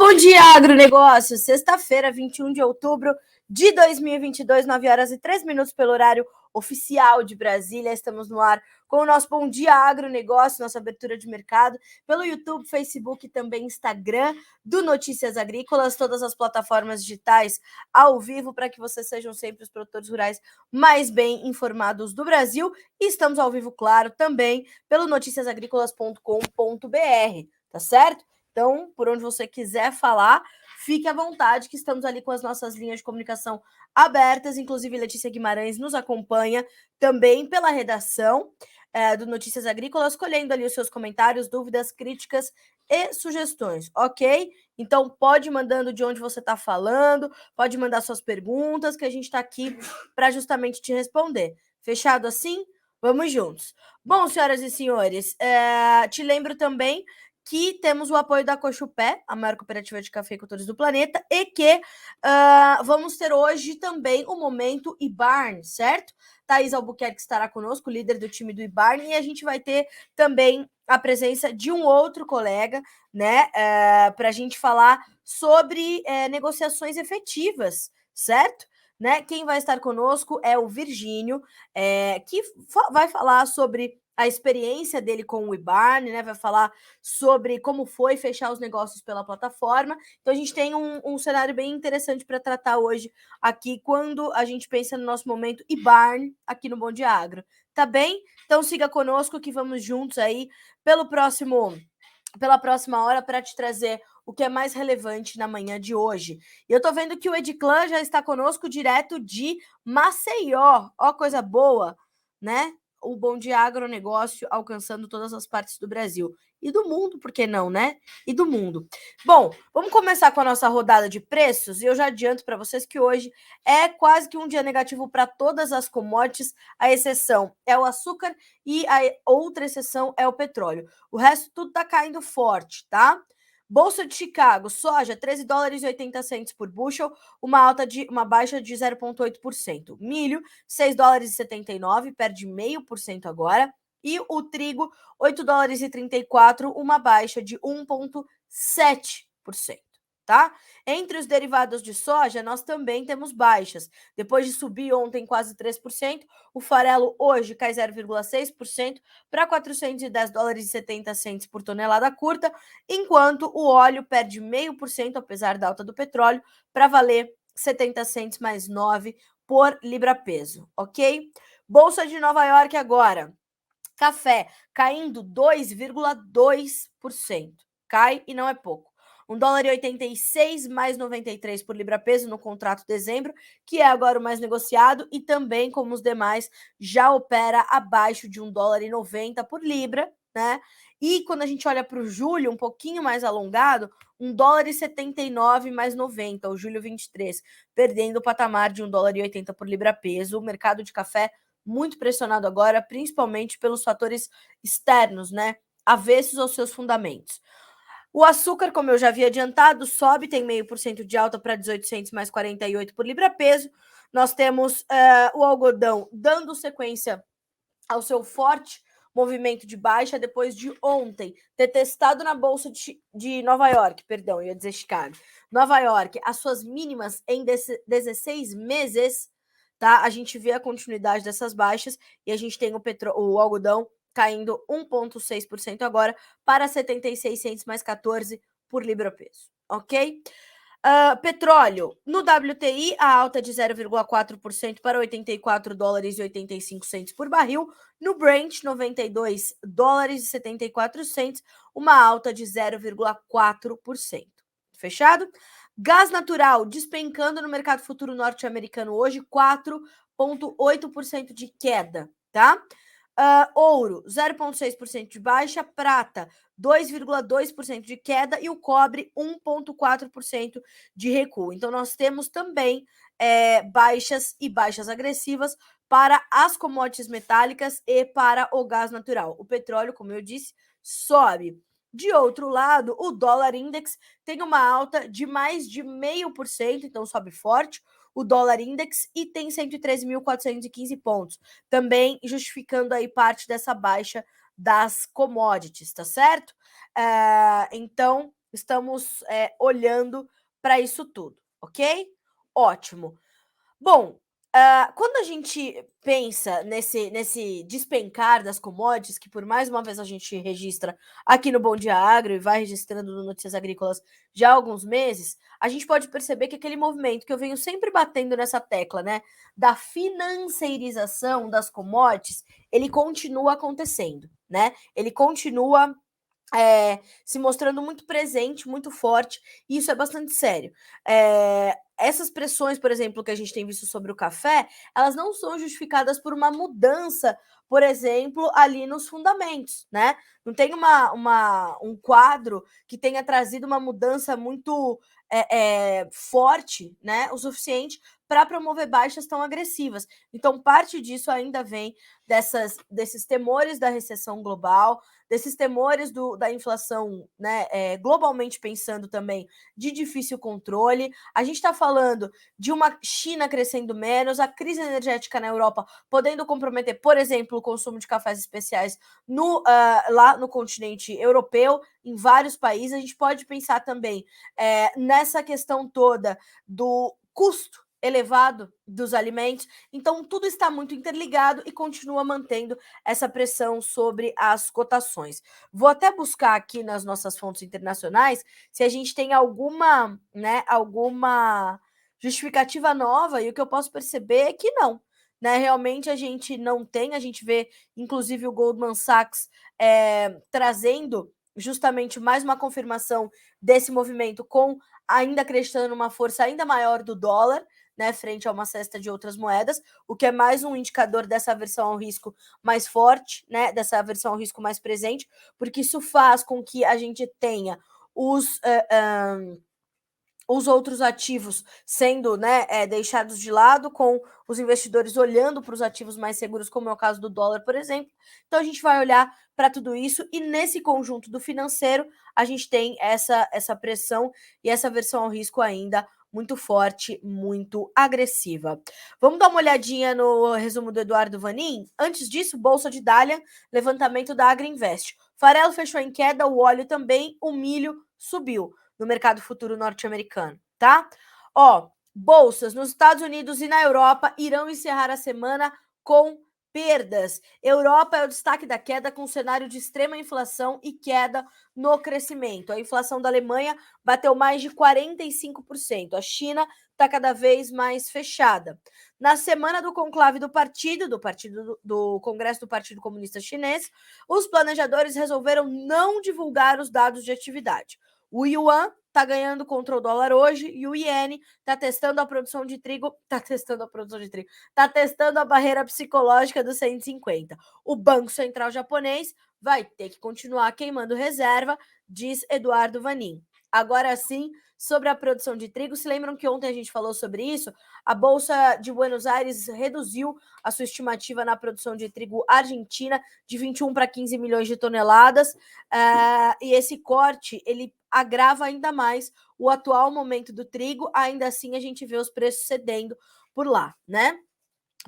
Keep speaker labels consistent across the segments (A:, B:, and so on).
A: Bom dia, agronegócio! Sexta-feira, 21 de outubro de 2022, 9 horas e 3 minutos pelo horário oficial de Brasília. Estamos no ar com o nosso Bom Dia Agronegócio, nossa abertura de mercado, pelo YouTube, Facebook e também Instagram do Notícias Agrícolas, todas as plataformas digitais ao vivo para que vocês sejam sempre os produtores rurais mais bem informados do Brasil. E estamos ao vivo, claro, também pelo noticiasagricolas.com.br, tá certo? Então, por onde você quiser falar, fique à vontade, que estamos ali com as nossas linhas de comunicação abertas. Inclusive, Letícia Guimarães nos acompanha também pela redação do Notícias Agrícolas, colhendo ali os seus comentários, dúvidas, críticas e sugestões, ok? Então, pode ir mandando de onde você está falando, pode mandar suas perguntas, que a gente está aqui para justamente te responder. Fechado assim? Vamos juntos. Bom, senhoras e senhores, te lembro também que temos o apoio da Cochupé, a maior cooperativa de cafeicultores do planeta, e que vamos ter hoje também o Momento IBARN, certo? Thaís Albuquerque estará conosco, líder do time do IBARN, e a gente vai ter também a presença de um outro colega, né, para a gente falar sobre negociações efetivas, certo? Né? Quem vai estar conosco é o Virgínio, que vai falar sobre a experiência dele com o IBARN, né? Vai falar sobre como foi fechar os negócios pela plataforma. Então, a gente tem um cenário bem interessante para tratar hoje aqui, quando a gente pensa no nosso momento IBARN aqui no Bom Dia Agro. Tá bem? Então, siga conosco que vamos juntos aí pela próxima hora para te trazer o que é mais relevante na manhã de hoje. E eu tô vendo que o Edclan já está conosco direto de Maceió. Ó, coisa boa, né? O Bom Dia Agronegócio alcançando todas as partes do Brasil. E do mundo, por que não, né? E do mundo. Bom, vamos começar com a nossa rodada de preços. E eu já adianto para vocês que hoje é quase que um dia negativo para todas as commodities. A exceção é o açúcar e a outra exceção é o petróleo. O resto tudo tá caindo forte, tá? Bolsa de Chicago, soja, 13 dólares e 80 centos por bushel, uma baixa de 0,8%. Milho, 6 dólares e 79, perde 0,5% agora. E o trigo, 8 dólares e 34, uma baixa de 1,7%. Tá? Entre os derivados de soja, nós também temos baixas. Depois de subir ontem quase 3%, o farelo hoje cai 0,6% para 410 dólares e 70 centos por tonelada curta, enquanto o óleo perde 0,5%, apesar da alta do petróleo, para valer 70 centos mais 9 por libra-peso, ok? Bolsa de Nova York agora. Café caindo 2,2%. Cai e não é pouco. 1 dólar e 86 mais 93 por libra-peso no contrato de dezembro, que é agora o mais negociado, e também, como os demais, já opera abaixo de 1 dólar e 90 por libra, né? E quando a gente olha para o julho, um pouquinho mais alongado, 1 dólar e 79 mais 90, o julho 23, perdendo o patamar de 1 dólar e 80 por libra-peso. O mercado de café muito pressionado agora, principalmente pelos fatores externos, né? Avessos aos seus fundamentos. O açúcar, como eu já havia adiantado, sobe, tem 0,5% de alta para 18 mais 48 por libra-peso. Nós temos o algodão dando sequência ao seu forte movimento de baixa depois de ontem ter testado na Bolsa de Nova York, perdão, eu ia dizer Chicago, Nova York, as suas mínimas em 16 meses, tá? A gente vê a continuidade dessas baixas e a gente tem o algodão caindo 1,6% agora para 76 centos mais 14 por libra-peso, ok? Petróleo, no WTI, a alta de 0,4% para 84 dólares e 85 centos por barril. No Brent, 92 dólares e 74 centos, uma alta de 0,4%. Fechado? Gás natural despencando no mercado futuro norte-americano hoje, 4,8% de queda, tá? Ouro, 0,6% de baixa, prata, 2,2% de queda e o cobre, 1,4% de recuo. Então, nós temos também baixas e baixas agressivas para as commodities metálicas e para o gás natural. O petróleo, como eu disse, sobe. De outro lado, o dólar index tem uma alta de mais de 0,5%, então sobe forte o dólar index e tem 113.415 pontos, também justificando aí parte dessa baixa das commodities, tá certo? Então, estamos olhando para isso tudo, ok? Ótimo. Bom, quando a gente pensa nesse despencar das commodities, que por mais uma vez a gente registra aqui no Bom Dia Agro e vai registrando no Notícias Agrícolas já há alguns meses, a gente pode perceber que aquele movimento que eu venho sempre batendo nessa tecla, né, da financeirização das commodities, ele continua acontecendo, né? Ele continua se mostrando muito presente, muito forte, e isso é bastante sério. Essas pressões, por exemplo, que a gente tem visto sobre o café, elas não são justificadas por uma mudança, por exemplo, ali nos fundamentos, né? Não tem um quadro que tenha trazido uma mudança muito forte, né? O suficiente para promover baixas tão agressivas. Então, parte disso ainda vem desses temores da recessão global, desses temores da inflação, né, globalmente pensando também, de difícil controle. A gente está falando de uma China crescendo menos, a crise energética na Europa podendo comprometer, por exemplo, o consumo de cafés especiais lá no continente europeu, em vários países. A gente pode pensar também nessa questão toda do custo elevado dos alimentos. Então, tudo está muito interligado e continua mantendo essa pressão sobre as cotações. Vou até buscar aqui nas nossas fontes internacionais se a gente tem alguma justificativa nova, e o que eu posso perceber é que não. Né, realmente a gente não tem, a gente vê inclusive o Goldman Sachs trazendo justamente mais uma confirmação desse movimento, com ainda acreditando numa força ainda maior do dólar, né, frente a uma cesta de outras moedas, o que é mais um indicador dessa aversão ao risco mais forte, né, dessa aversão ao risco mais presente, porque isso faz com que a gente tenha os outros ativos sendo, né, deixados de lado, com os investidores olhando para os ativos mais seguros, como é o caso do dólar, por exemplo. Então, a gente vai olhar para tudo isso, e nesse conjunto do financeiro, a gente tem essa pressão e essa aversão ao risco ainda muito forte, muito agressiva. Vamos dar uma olhadinha no resumo do Eduardo Vanin? Antes disso, Bolsa de Dalian, levantamento da Agriinvest. Farelo fechou em queda, o óleo também, o milho subiu no mercado futuro norte-americano, tá? Ó, bolsas nos Estados Unidos e na Europa irão encerrar a semana com perdas. Europa é o destaque da queda, com um cenário de extrema inflação e queda no crescimento. A inflação da Alemanha bateu mais de 45%. A China está cada vez mais fechada. Na semana do conclave do Congresso do Partido Comunista Chinês, os planejadores resolveram não divulgar os dados de atividade. O yuan está ganhando contra o dólar hoje e o iene está testando a produção de trigo, está testando a barreira psicológica dos 150. O Banco Central japonês vai ter que continuar queimando reserva, diz Eduardo Vanin. Agora sim, sobre a produção de trigo, se lembram que ontem a gente falou sobre isso? A Bolsa de Buenos Aires reduziu a sua estimativa na produção de trigo argentina de 21 para 15 milhões de toneladas, e esse corte, ele agrava ainda mais o atual momento do trigo. Ainda assim, a gente vê os preços cedendo por lá, né?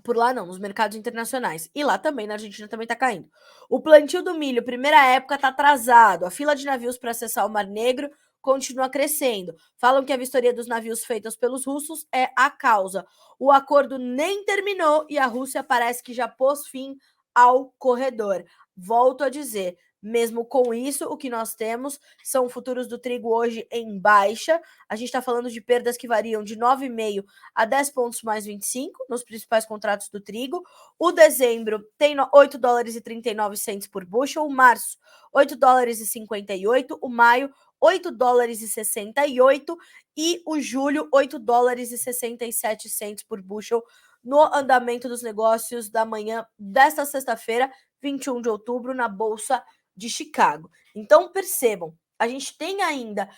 A: Por lá não, nos mercados internacionais. E lá também, na Argentina também está caindo. O plantio do milho, primeira época, está atrasado. A fila de navios para acessar o Mar Negro continua crescendo. Falam que a vistoria dos navios feitos pelos russos é a causa. O acordo nem terminou e a Rússia parece que já pôs fim ao corredor. Volto a dizer, mesmo com isso, o que nós temos são futuros do trigo hoje em baixa. A gente está falando de perdas que variam de 9,5 a 10 pontos mais 25 nos principais contratos do trigo. O dezembro tem 8 dólares e 39 cents por bushel, o março 8 dólares e 58, o maio 8 dólares e 68 e o julho 8 dólares e 67 cents por bushel, no andamento dos negócios da manhã desta sexta-feira, 21 de outubro, na Bolsa de Chicago. Então, percebam, a gente tem ainda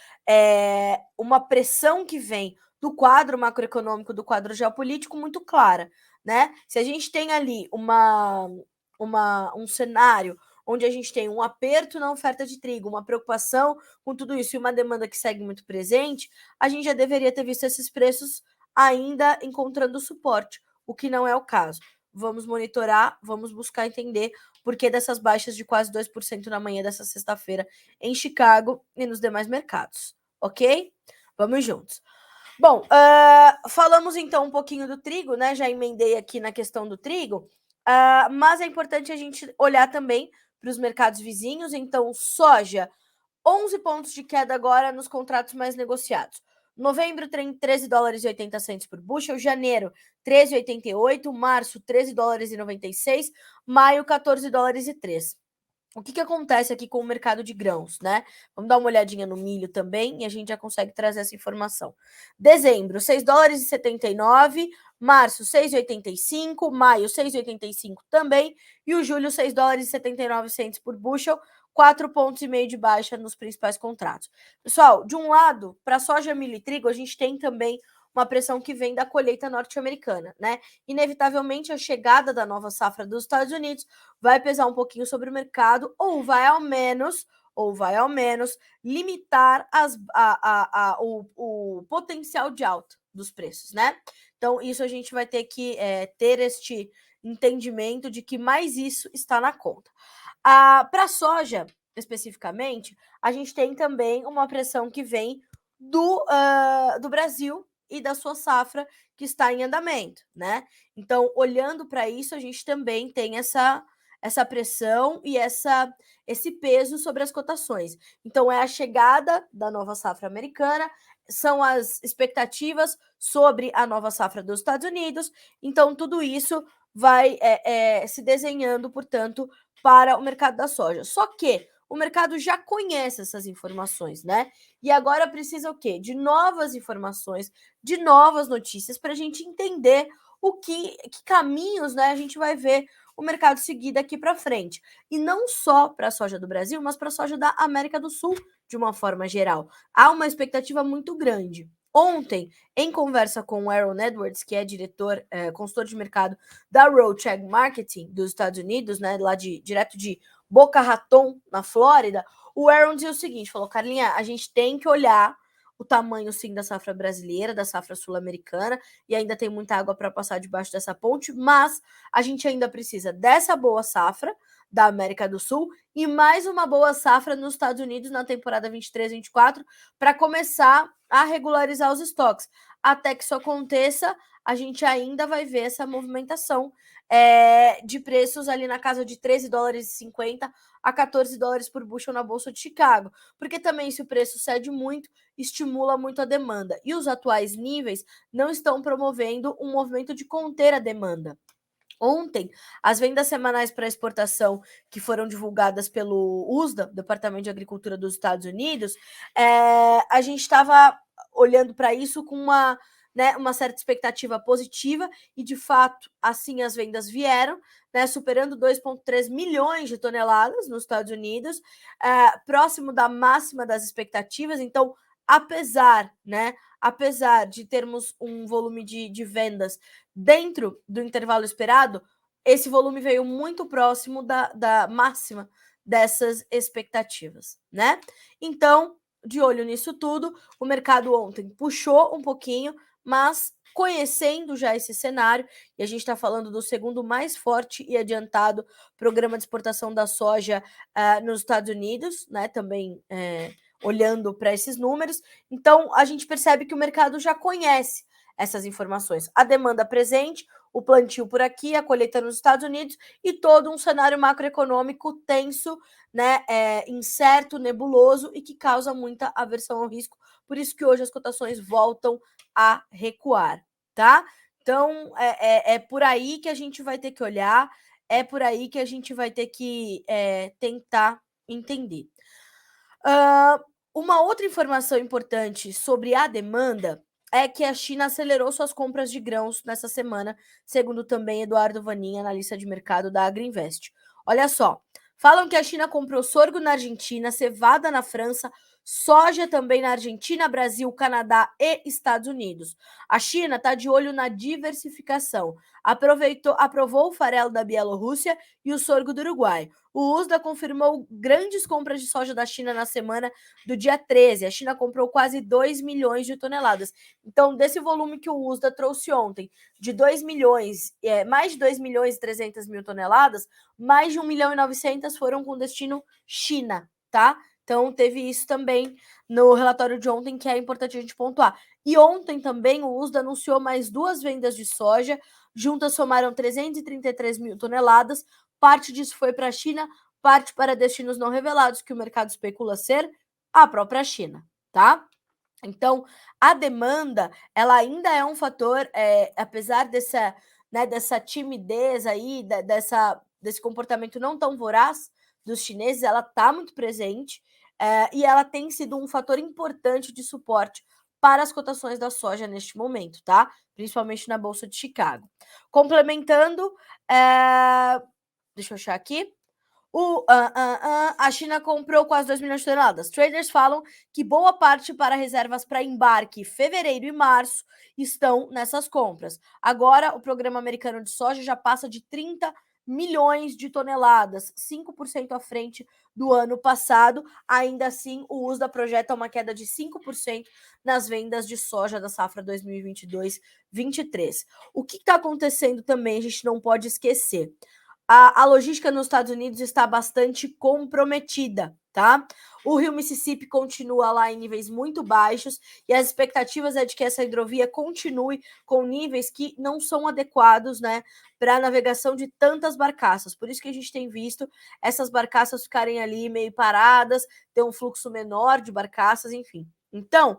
A: uma pressão que vem do quadro macroeconômico, do quadro geopolítico muito clara, né? Se a gente tem ali um cenário onde a gente tem um aperto na oferta de trigo, uma preocupação com tudo isso e uma demanda que segue muito presente, a gente já deveria ter visto esses preços ainda encontrando suporte, o que não é o caso. vamos monitorar, vamos buscar entender por que dessas baixas de quase 2% na manhã dessa sexta-feira em Chicago e nos demais mercados, ok? Vamos juntos. Bom, falamos então um pouquinho do trigo, né? Já emendei aqui na questão do trigo, mas é importante a gente olhar também para os mercados vizinhos. Então, soja, 11 pontos de queda agora nos contratos mais negociados. Novembro tem 13 dólares e 80 centos por bushel, janeiro 13,88, março 13 dólares e 96, maio 14 dólares e 3. O que acontece aqui com o mercado de grãos, né? Vamos dar uma olhadinha no milho também e a gente já consegue trazer essa informação. Dezembro, 6 dólares e 79, março, 6,85, maio, 6,85 também, e o julho, 6 dólares e 79 centos por bushel, 4,5 pontos de baixa nos principais contratos. Pessoal, de um lado, para soja, milho e trigo, a gente tem também uma pressão que vem da colheita norte-americana, né? Inevitavelmente, a chegada da nova safra dos Estados Unidos vai pesar um pouquinho sobre o mercado, ou vai ao menos limitar o potencial de alta dos preços, né? Então, isso a gente vai ter que ter este entendimento de que mais isso está na conta. Para a soja, especificamente, a gente tem também uma pressão que vem do Brasil e da sua safra que está em andamento, né? Então, olhando para isso, a gente também tem essa pressão e esse peso sobre as cotações. Então, é a chegada da nova safra americana, são as expectativas sobre a nova safra dos Estados Unidos. Então, tudo isso vai se desenhando, portanto, para o mercado da soja. Só que o mercado já conhece essas informações, né? E agora precisa o quê? De novas informações, de novas notícias para a gente entender que caminhos, né, a gente vai ver o mercado seguir daqui para frente. E não só para a soja do Brasil, mas para a soja da América do Sul, de uma forma geral. Há uma expectativa muito grande. Ontem, em conversa com o Aaron Edwards, que é consultor de mercado da Rothschild Marketing dos Estados Unidos, né, lá direto de Boca Raton, na Flórida, o Aaron dizia o seguinte, falou, Carlinha, a gente tem que olhar o tamanho, sim, da safra brasileira, da safra sul-americana, e ainda tem muita água para passar debaixo dessa ponte, mas a gente ainda precisa dessa boa safra da América do Sul e mais uma boa safra nos Estados Unidos na temporada 23-24 para começar a regularizar os estoques. Até que isso aconteça, a gente ainda vai ver essa movimentação de preços ali na casa de 13 dólares e 50 a 14 dólares por bushel na Bolsa de Chicago. Porque também, se o preço cede muito, estimula muito a demanda. E os atuais níveis não estão promovendo um movimento de conter a demanda. Ontem, as vendas semanais para exportação que foram divulgadas pelo USDA, Departamento de Agricultura dos Estados Unidos, a gente estava olhando para isso com uma certa expectativa positiva e, de fato, assim as vendas vieram, né, superando 2,3 milhões de toneladas nos Estados Unidos, próximo da máxima das expectativas. Então, apesar de termos um volume de vendas dentro do intervalo esperado, esse volume veio muito próximo da máxima dessas expectativas, né? Então, de olho nisso tudo, o mercado ontem puxou um pouquinho, mas conhecendo já esse cenário, e a gente está falando do segundo mais forte e adiantado programa de exportação da soja nos Estados Unidos, né? Também olhando para esses números. Então, a gente percebe que o mercado já conhece essas informações. A demanda presente, o plantio por aqui, a colheita nos Estados Unidos e todo um cenário macroeconômico tenso, né, incerto, nebuloso e que causa muita aversão ao risco. Por isso que hoje as cotações voltam a recuar, tá? Então, é por aí que a gente vai ter que olhar, é por aí que a gente vai ter que tentar entender. Uma outra informação importante sobre a demanda é que a China acelerou suas compras de grãos nessa semana, segundo também Eduardo Vanin, analista de mercado da Agriinvest. Olha só, falam que a China comprou sorgo na Argentina, cevada na França, Soja também na Argentina, Brasil, Canadá e Estados Unidos. A China está de olho na diversificação. Aprovou o farelo da Bielorrússia e o sorgo do Uruguai. O USDA confirmou grandes compras de soja da China na semana do dia 13. A China comprou quase 2 milhões de toneladas. Então, desse volume que o USDA trouxe ontem, de 2 milhões, mais de 2 milhões e 300 mil toneladas, mais de 1 milhão e 900 foram com destino China, tá? Então, teve isso também no relatório de ontem, que é importante a gente pontuar. E ontem também o USDA anunciou mais 2 vendas de soja, juntas somaram 333 mil toneladas, parte disso foi para a China, parte para destinos não revelados, que o mercado especula ser a própria China, tá? Então, a demanda, ela ainda é um fator, apesar dessa timidez aí, desse comportamento não tão voraz dos chineses, ela está muito presente, e ela tem sido um fator importante de suporte para as cotações da soja neste momento, tá? Principalmente na Bolsa de Chicago. Complementando, deixa eu achar aqui. A China comprou quase 2 milhões de toneladas. Traders falam que boa parte para reservas para embarque fevereiro e março estão nessas compras. Agora, o programa americano de soja já passa de 30 milhões de toneladas, 5% à frente do ano passado. Ainda assim, o USDA projeta uma queda de 5% nas vendas de soja da safra 2022-23. O que está acontecendo também, a gente não pode esquecer. A logística nos Estados Unidos está bastante comprometida, tá? O rio Mississippi continua lá em níveis muito baixos e as expectativas é de que essa hidrovia continue com níveis que não são adequados, né, para a navegação de tantas barcaças. Por isso que a gente tem visto essas barcaças ficarem ali meio paradas, ter um fluxo menor de barcaças, enfim. Então,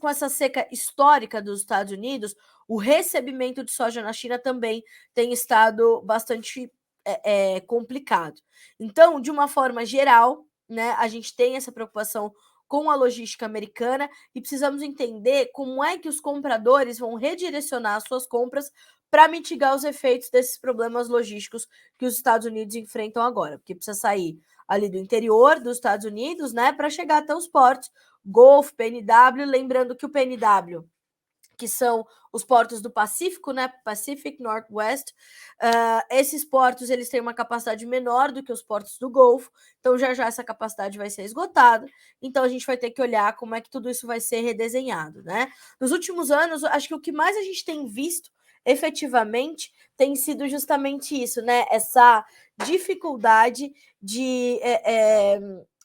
A: com essa seca histórica dos Estados Unidos, o recebimento de soja na China também tem estado bastante complicado. Então, de uma forma geral, né, a gente tem essa preocupação com a logística americana e precisamos entender como é que os compradores vão redirecionar as suas compras para mitigar os efeitos desses problemas logísticos que os Estados Unidos enfrentam agora, porque precisa sair ali do interior dos Estados Unidos, né, para chegar até os portos, Gulf, PNW, lembrando que o PNW, que são os portos do Pacífico, né? Pacific Northwest. Esses portos eles têm uma capacidade menor do que os portos do Golfo, então já essa capacidade vai ser esgotada. Então a gente vai ter que olhar como é que tudo isso vai ser redesenhado, né? Nos últimos anos, acho que o que mais a gente tem visto efetivamente tem sido justamente isso, né? Essa dificuldade de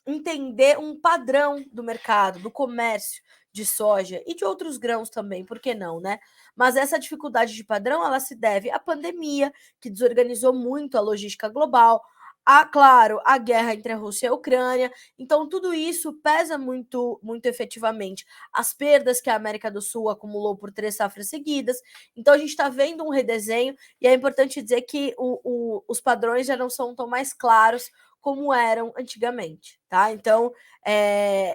A: entender um padrão do mercado, do comércio de soja e de outros grãos também, por que não, né? Mas essa dificuldade de padrão, ela se deve à pandemia, que desorganizou muito a logística global, claro, a guerra entre a Rússia e a Ucrânia. Então, tudo isso pesa muito, muito efetivamente. As perdas que a América do Sul acumulou por 3 safras seguidas. Então, a gente está vendo um redesenho e é importante dizer que os padrões já não são tão mais claros como eram antigamente, tá? Então,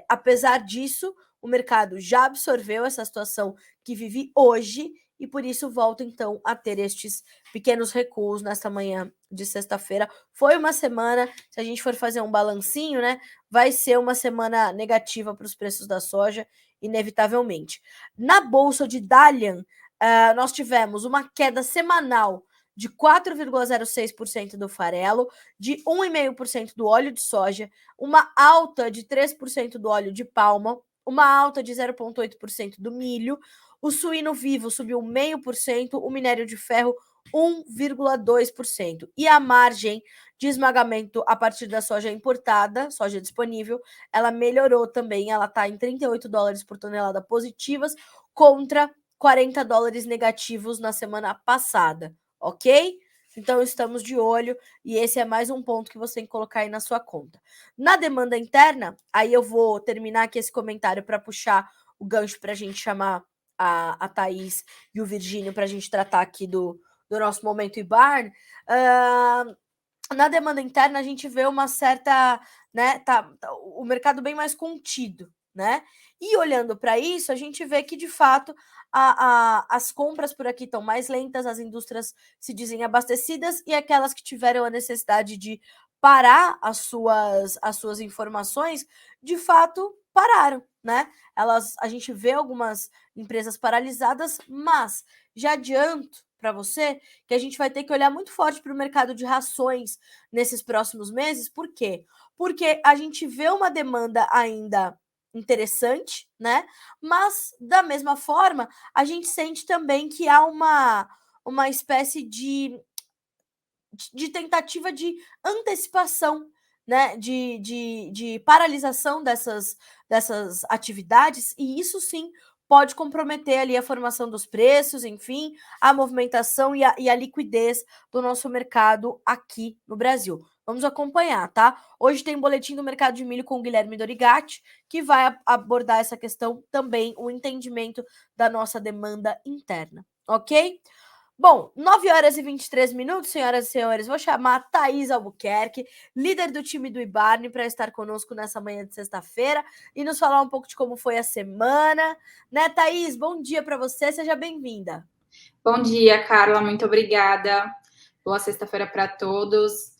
A: apesar disso, o mercado já absorveu essa situação que vive hoje e por isso volta então a ter estes pequenos recuos nesta manhã de sexta-feira. Foi uma semana, se a gente for fazer um balancinho, né, vai ser uma semana negativa para os preços da soja, inevitavelmente. Na bolsa de Dalian, nós tivemos uma queda semanal de 4,06% do farelo, de 1,5% do óleo de soja, uma alta de 3% do óleo de palma, uma alta de 0,8% do milho, o suíno vivo subiu 0,5%, o minério de ferro 1,2%. E a margem de esmagamento a partir da soja importada, soja disponível, ela melhorou também, ela está em $38 por tonelada positivas contra $40 negativos na semana passada, ok? Então, estamos de olho e esse é mais um ponto que você tem que colocar aí na sua conta. Na demanda interna, aí eu vou terminar aqui esse comentário para puxar o gancho para a gente chamar a Thaís e o Virgínio para a gente tratar aqui do nosso momento IBARN. Na demanda interna, a gente vê uma certa, né, o mercado bem mais contido, né? E olhando para isso, a gente vê que, de fato, as compras por aqui estão mais lentas, as indústrias se dizem abastecidas e aquelas que tiveram a necessidade de parar as suas informações, de fato pararam, né? A gente vê algumas empresas paralisadas, mas já adianto para você que a gente vai ter que olhar muito forte para o mercado de rações nesses próximos meses. Por quê? Porque a gente vê uma demanda ainda interessante, né? Mas, da mesma forma, a gente sente também que há uma espécie de tentativa de antecipação, né? De paralisação dessas atividades, e isso sim pode comprometer ali a formação dos preços, enfim, a movimentação e a liquidez do nosso mercado aqui no Brasil. Vamos acompanhar, tá? Hoje tem boletim do mercado de milho com o Guilherme Dorigatti, que vai abordar essa questão também, o entendimento da nossa demanda interna, ok? Bom, 9 horas e 23 minutos, senhoras e senhores. Vou chamar a Thaís Albuquerque, líder do time do Ibarne, para estar conosco nessa manhã de sexta-feira e nos falar um pouco de como foi a semana. Né, Thaís? Bom dia para você, seja bem-vinda.
B: Bom dia, Carla, muito obrigada. Boa sexta-feira para todos.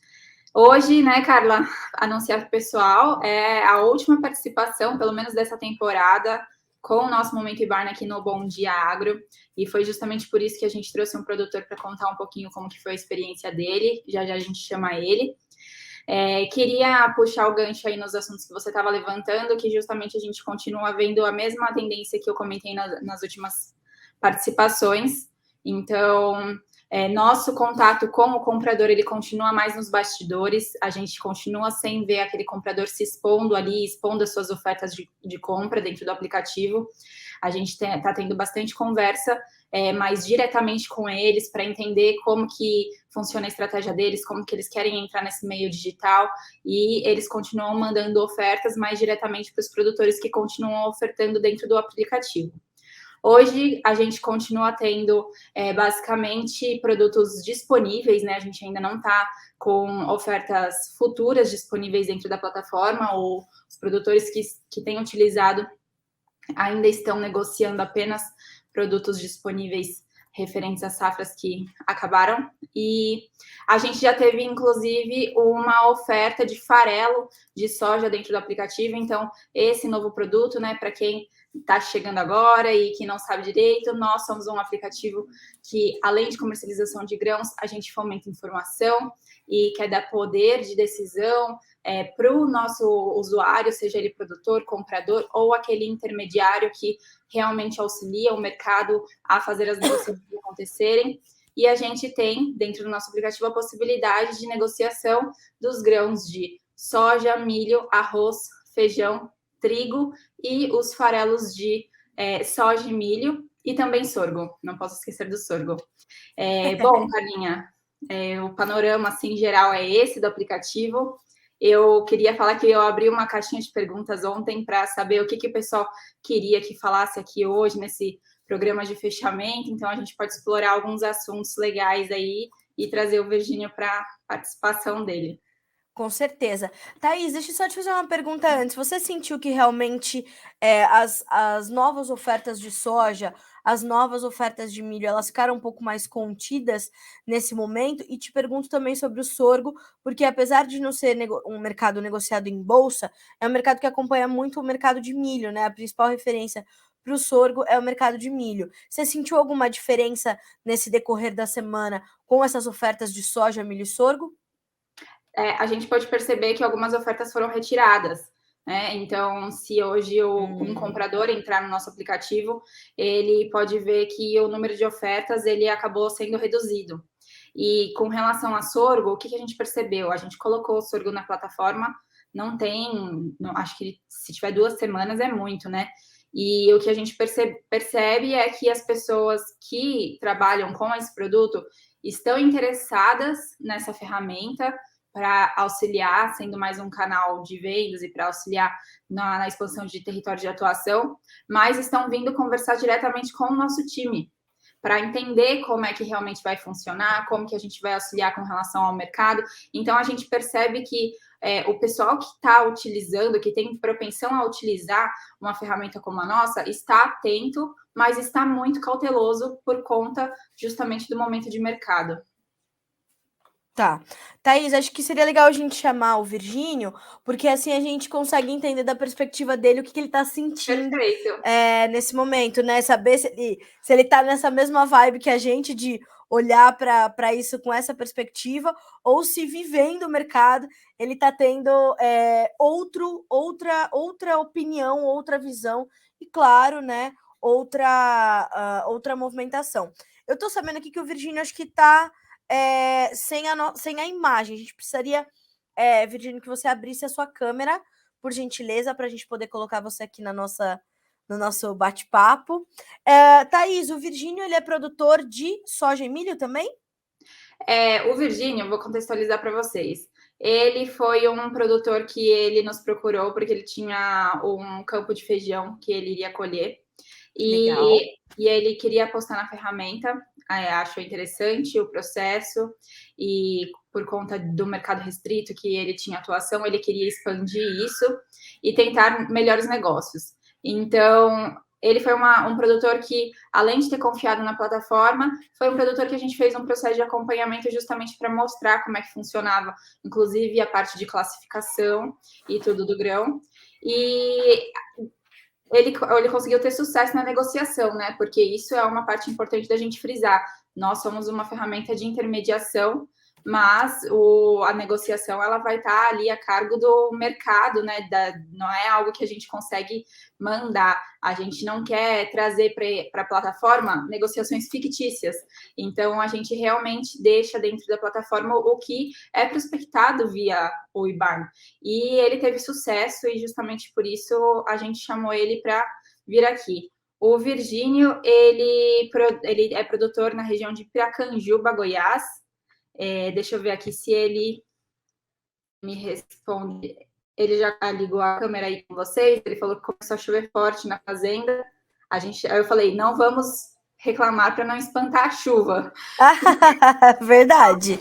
B: Hoje, né, Carla, anunciar para o pessoal, é a última participação, pelo menos dessa temporada, com o nosso Momento Ibarne aqui no Bom Dia Agro, e foi justamente por isso que a gente trouxe um produtor para contar um pouquinho como que foi a experiência dele, já já a gente chama ele. Queria puxar o gancho aí nos assuntos que você estava levantando, que justamente a gente continua vendo a mesma tendência que eu comentei nas últimas participações. Então, nosso contato com o comprador, ele continua mais nos bastidores, a gente continua sem ver aquele comprador se expondo ali, expondo as suas ofertas de compra dentro do aplicativo. A gente está tendo bastante conversa, mais diretamente com eles, para entender como que funciona a estratégia deles, como que eles querem entrar nesse meio digital, e eles continuam mandando ofertas mais diretamente para os produtores que continuam ofertando dentro do aplicativo. Hoje, a gente continua tendo, basicamente, produtos disponíveis, né? A gente ainda não está com ofertas futuras disponíveis dentro da plataforma, ou os produtores que têm utilizado ainda estão negociando apenas produtos disponíveis referentes às safras que acabaram. E a gente já teve, inclusive, uma oferta de farelo de soja dentro do aplicativo. Então, esse novo produto, né, para quem está chegando agora e que não sabe direito, nós somos um aplicativo que, além de comercialização de grãos, a gente fomenta informação e quer dar poder de decisão para o nosso usuário, seja ele produtor, comprador ou aquele intermediário que realmente auxilia o mercado a fazer as negociações acontecerem. E a gente tem, dentro do nosso aplicativo, a possibilidade de negociação dos grãos de soja, milho, arroz, feijão, trigo e os farelos de soja e milho e também sorgo. Não posso esquecer do sorgo. Bom, Carlinha, o panorama, assim, geral é esse do aplicativo. Eu queria falar que eu abri uma caixinha de perguntas ontem para saber o que o pessoal queria que falasse aqui hoje, nesse programa de fechamento. Então, a gente pode explorar alguns assuntos legais aí e trazer o Virgínio para a participação dele.
A: Com certeza. Thaís, deixa eu só te fazer uma pergunta antes. Você sentiu que realmente as novas ofertas de soja, as novas ofertas de milho, elas ficaram um pouco mais contidas nesse momento? E te pergunto também sobre o sorgo, porque apesar de não ser um mercado negociado em bolsa, é um mercado que acompanha muito o mercado de milho, né? A principal referência para o sorgo é o mercado de milho. Você sentiu alguma diferença nesse decorrer da semana com essas ofertas de soja, milho e sorgo?
B: A gente pode perceber que algumas ofertas foram retiradas, né? Então, se hoje um comprador entrar no nosso aplicativo, ele pode ver que o número de ofertas ele acabou sendo reduzido. E com relação a sorgo, o que a gente percebeu? A gente colocou o sorgo na plataforma, acho que se tiver 2 semanas é muito, né? E o que a gente percebe é que as pessoas que trabalham com esse produto estão interessadas nessa ferramenta, para auxiliar, sendo mais um canal de vendas e para auxiliar na expansão de território de atuação, mas estão vindo conversar diretamente com o nosso time, para entender como é que realmente vai funcionar, como que a gente vai auxiliar com relação ao mercado. Então, a gente percebe que o pessoal que está utilizando, que tem propensão a utilizar uma ferramenta como a nossa, está atento, mas está muito cauteloso por conta justamente do momento de mercado.
A: Tá. Thaís, acho que seria legal a gente chamar o Virgínio, porque assim a gente consegue entender da perspectiva dele o que ele está sentindo
B: Perfeito.
A: nesse momento, né? Saber se ele está nessa mesma vibe que a gente de olhar para isso com essa perspectiva, ou se vivendo o mercado, ele está tendo outra opinião, outra visão, e claro, né? Outra movimentação. Eu estou sabendo aqui que o Virgínio acho que está sem a imagem. A gente precisaria, Virgínio, que você abrisse a sua câmera, por gentileza, para a gente poder colocar você aqui no nosso bate-papo. Thaís, o Virgínio, ele é produtor de soja e milho também?
B: O Virgínio, vou contextualizar para vocês. Ele foi um produtor que ele nos procurou porque ele tinha um campo de feijão que ele iria colher.
A: Legal.
B: E ele queria apostar na ferramenta, achou interessante o processo, e por conta do mercado restrito que ele tinha atuação, ele queria expandir isso e tentar melhores negócios. Então, ele foi um produtor que, além de ter confiado na plataforma, foi um produtor que a gente fez um processo de acompanhamento justamente para mostrar como é que funcionava, inclusive a parte de classificação e tudo do grão. E ele conseguiu ter sucesso na negociação, né? Porque isso é uma parte importante da gente frisar. Nós somos uma ferramenta de intermediação, mas a negociação ela vai estar ali a cargo do mercado, né? Não é algo que a gente consegue mandar. A gente não quer trazer para a plataforma negociações fictícias. Então, a gente realmente deixa dentro da plataforma o que é prospectado via o IBARN. E ele teve sucesso e justamente por isso a gente chamou ele para vir aqui. O Virgínio, ele é produtor na região de Piracanjuba, Goiás. Deixa eu ver aqui se ele me responde. Ele já ligou a câmera aí com vocês, ele falou que começou a chover forte na fazenda. Aí eu falei, não vamos reclamar para não espantar a chuva.
A: Verdade.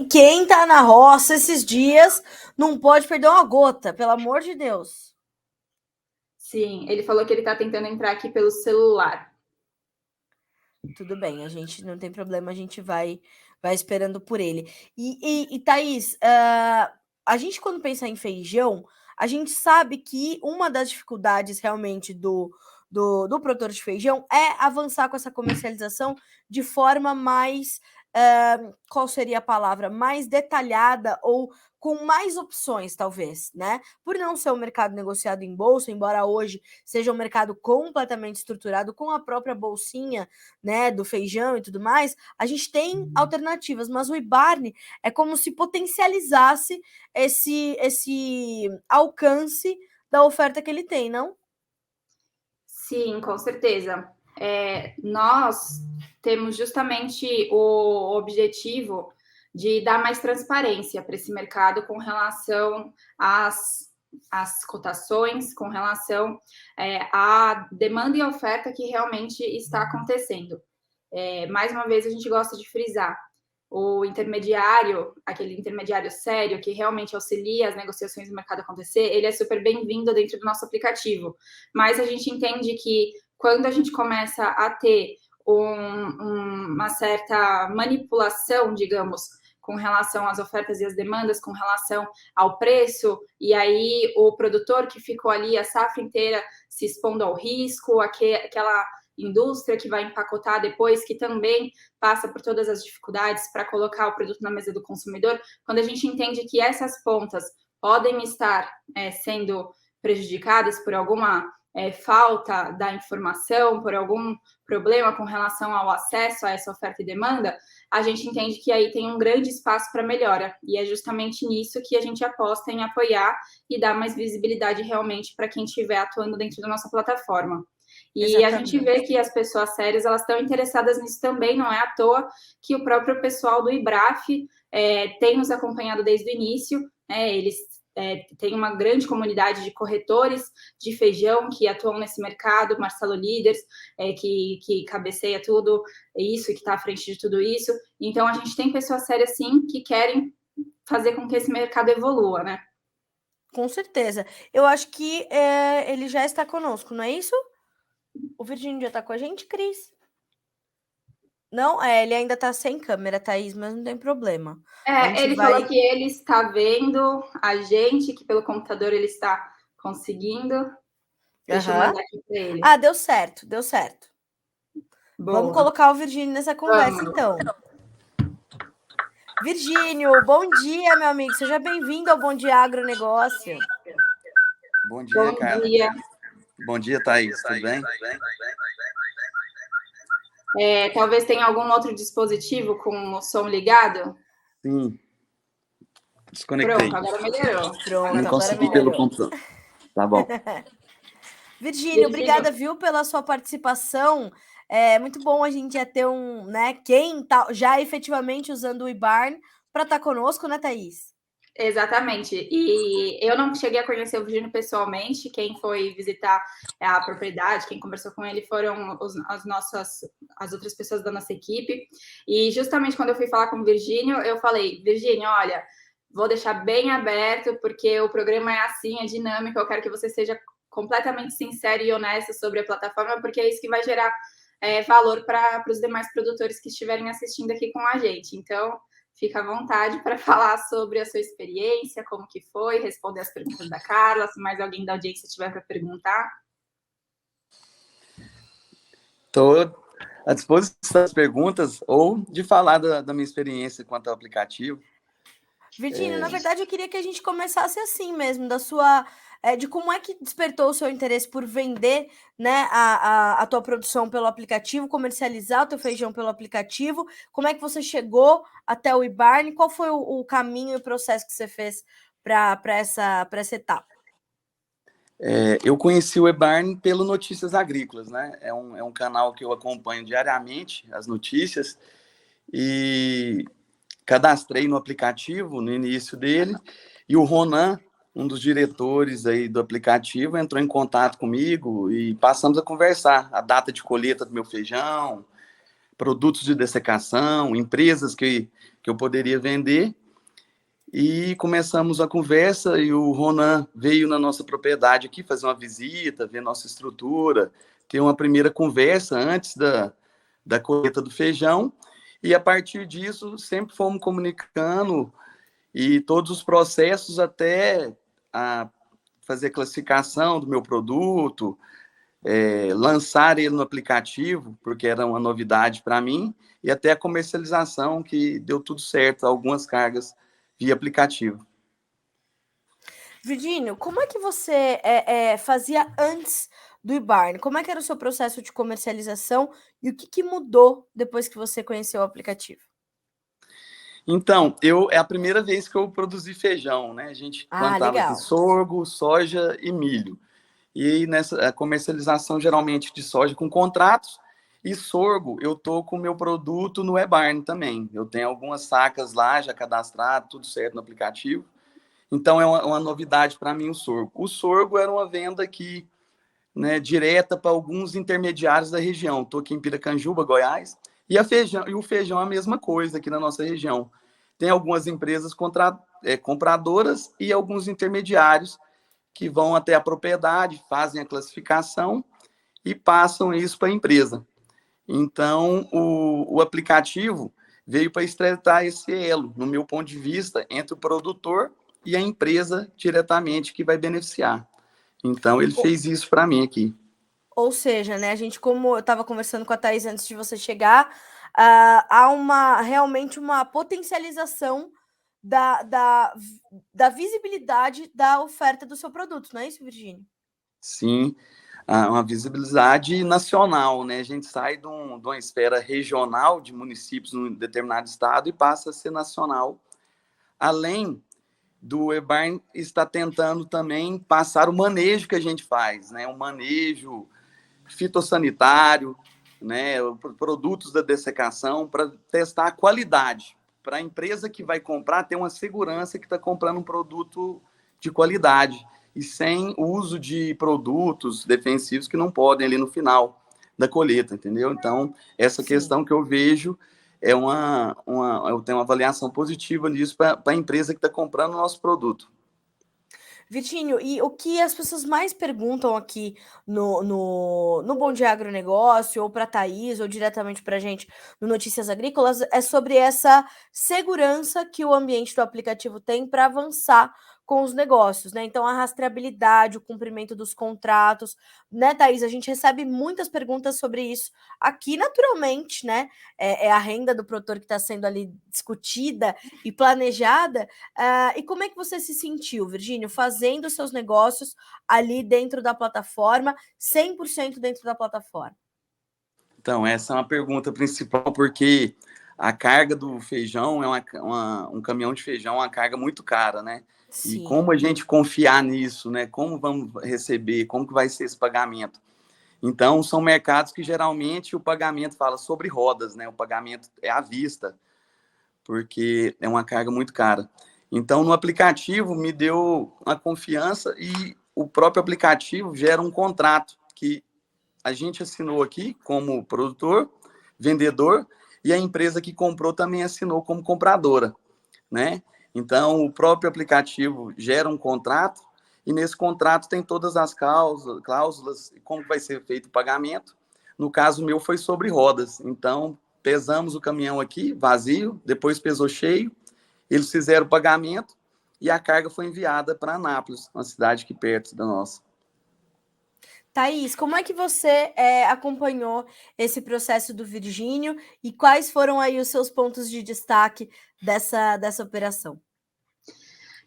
A: Quem tá na roça esses dias não pode perder uma gota, pelo amor de Deus.
B: Sim, ele falou que ele está tentando entrar aqui pelo celular.
A: Tudo bem, a gente não tem problema, a gente vai esperando por ele. E Thaís, a gente quando pensa em feijão, a gente sabe que uma das dificuldades realmente do produtor de feijão é avançar com essa comercialização de forma mais, qual seria a palavra? Mais detalhada ou com mais opções, talvez, né? Por não ser um mercado negociado em bolsa, embora hoje seja um mercado completamente estruturado com a própria bolsinha, né, do feijão e tudo mais, a gente tem alternativas, mas o IBARN é como se potencializasse esse alcance da oferta que ele tem, não?
B: Sim, com certeza. Nós temos justamente o objetivo de dar mais transparência para esse mercado com relação às cotações, com relação à demanda e oferta que realmente está acontecendo. Mais uma vez, a gente gosta de frisar, o intermediário, aquele intermediário sério que realmente auxilia as negociações do mercado acontecer, ele é super bem-vindo dentro do nosso aplicativo. Mas a gente entende que quando a gente começa a ter uma certa manipulação, digamos, com relação às ofertas e às demandas, com relação ao preço, e aí o produtor que ficou ali a safra inteira se expondo ao risco, aquela indústria que vai empacotar depois, que também passa por todas as dificuldades para colocar o produto na mesa do consumidor, quando a gente entende que essas pontas podem estar sendo prejudicadas por alguma falta da informação, por algum problema com relação ao acesso a essa oferta e demanda, a gente entende que aí tem um grande espaço para melhora. E é justamente nisso que a gente aposta em apoiar e dar mais visibilidade realmente para quem estiver atuando dentro da nossa plataforma. E
A: Exatamente.
B: a gente vê que as pessoas sérias elas estão interessadas nisso também, não é à toa que o próprio pessoal do IBRAF tem nos acompanhado desde o início, eles têm uma grande comunidade de corretores de feijão que atuam nesse mercado, Marcelo Líderes, que cabeceia tudo isso, que está à frente de tudo isso. Então, a gente tem pessoas sérias, sim, que querem fazer com que esse mercado evolua, né?
A: Com certeza. Eu acho que ele já está conosco, não é isso? O Virgínio já está com a gente, Cris? Não, ele ainda tá sem câmera, Thaís, mas não tem problema. A gente
B: Ele
A: vai...
B: falou que ele está vendo a gente, que pelo computador ele está conseguindo. Deixa eu mandar aqui para ele.
A: Ah, deu certo, deu certo.
B: Boa.
A: Vamos colocar o Virgínio nessa conversa, então. Virgínio, bom dia, meu amigo. Seja bem-vindo ao Bom Dia Agronegócio.
C: Bom dia, Carla. Bom dia, Thaís. Tudo bem?
B: Talvez tenha algum outro dispositivo com o som ligado?
C: Sim. Desconectei.
B: Pronto, agora melhorou.
A: Pronto,
C: não consegui pelo computador. Tá bom.
A: Virgínio, obrigada, viu, pela sua participação. É muito bom a gente já ter quem tá já efetivamente usando o eBarn para estar conosco, né, Thaís?
B: Exatamente. E eu não cheguei a conhecer o Virgínio pessoalmente. Quem foi visitar a propriedade, quem conversou com ele foram as outras pessoas da nossa equipe. E justamente quando eu fui falar com o Virgínio, eu falei, Virgínio, olha, vou deixar bem aberto, porque o programa é assim, é dinâmico, eu quero que você seja completamente sincero e honesto sobre a plataforma, porque é isso que vai gerar valor para os demais produtores que estiverem assistindo aqui com a gente. Então, fica à vontade para falar sobre a sua experiência, como que foi, responder as perguntas da Carla, se mais alguém da audiência tiver para perguntar.
C: Estou à disposição das perguntas ou de falar da minha experiência quanto ao aplicativo.
A: Virgínio, na verdade, eu queria que a gente começasse assim mesmo, de como é que despertou o seu interesse por vender, né, a tua produção pelo aplicativo, comercializar o teu feijão pelo aplicativo, como é que você chegou até o eBarn, qual foi o caminho e o processo que você fez para essa etapa?
C: Eu conheci o eBarn pelo Notícias Agrícolas, né? É um canal que eu acompanho diariamente, as notícias, e cadastrei no aplicativo no início dele, e o Ronan, um dos diretores aí do aplicativo, entrou em contato comigo e passamos a conversar a data de colheita do meu feijão, produtos de dessecação, empresas que eu poderia vender, e começamos a conversa, e o Ronan veio na nossa propriedade aqui fazer uma visita, ver nossa estrutura, ter uma primeira conversa antes da colheita do feijão, e a partir disso sempre fomos comunicando e todos os processos até a fazer classificação do meu produto, lançar ele no aplicativo, porque era uma novidade para mim, e até a comercialização, que deu tudo certo, algumas cargas via aplicativo.
A: Virgínio, como é que você fazia antes do eBarn? Como é que era o seu processo de comercialização e o que mudou depois que você conheceu o aplicativo?
C: Então, é a primeira vez que eu produzi feijão, né? A gente plantava aqui sorgo, soja e milho. E nessa comercialização, geralmente, de soja com contratos, e sorgo, eu tô com o meu produto no eBarn também. Eu tenho algumas sacas lá, já cadastrado, tudo certo no aplicativo. Então, é uma novidade para mim o sorgo. O sorgo era uma venda que, né, direta para alguns intermediários da região. Estou aqui em Piracanjuba, Goiás, e o feijão é a mesma coisa aqui na nossa região. Tem algumas empresas compradoras e alguns intermediários que vão até a propriedade, fazem a classificação e passam isso para a empresa. Então, o aplicativo veio para estreitar esse elo, no meu ponto de vista, entre o produtor e a empresa diretamente que vai beneficiar. Então, ele fez isso para mim aqui.
A: Ou seja, né, a gente, como eu estava conversando com a Thaís antes de você chegar, há realmente uma potencialização da visibilidade da oferta do seu produto, não é isso, Virgínio?
C: Sim, uma visibilidade nacional, né? A gente sai de uma esfera regional de municípios num determinado estado e passa a ser nacional. Além do eBarn está tentando também passar o manejo que a gente faz, né? O manejo fitossanitário, né? Produtos da dessecação, para testar a qualidade, para a empresa que vai comprar ter uma segurança que está comprando um produto de qualidade e sem uso de produtos defensivos que não podem ali no final da colheita, entendeu? Então, essa questão que eu vejo eu tenho uma avaliação positiva nisso para a empresa que está comprando o nosso produto.
A: Virgínio, e o que as pessoas mais perguntam aqui no Bom Dia Agronegócio, ou para a Thaís, ou diretamente para a gente no Notícias Agrícolas, é sobre essa segurança que o ambiente do aplicativo tem para avançar com os negócios, né? Então, a rastreabilidade, o cumprimento dos contratos, né, Thaís? A gente recebe muitas perguntas sobre isso aqui, naturalmente, né? É a renda do produtor que está sendo ali discutida e planejada. E como é que você se sentiu, Virgínio, fazendo seus negócios ali dentro da plataforma, 100% dentro da plataforma?
C: Então, essa é uma pergunta principal, porque a carga do feijão um caminhão de feijão é uma carga muito cara, né? E
A: Sim.
C: como a gente confiar nisso, né? Como vamos receber, como que vai ser esse pagamento? Então, são mercados que geralmente o pagamento fala sobre rodas, né? O pagamento é à vista, porque é uma carga muito cara. Então, no aplicativo, me deu uma confiança e o próprio aplicativo gera um contrato que a gente assinou aqui como produtor, vendedor, e a empresa que comprou também assinou como compradora, né? Então, o próprio aplicativo gera um contrato e nesse contrato tem todas as cláusulas, como vai ser feito o pagamento. No caso meu foi sobre rodas. Então, pesamos o caminhão aqui, vazio, depois pesou cheio, eles fizeram o pagamento e a carga foi enviada para Anápolis, uma cidade aqui perto da nossa.
A: Thaís, como é que você acompanhou esse processo do Virgínio e quais foram aí os seus pontos de destaque dessa operação?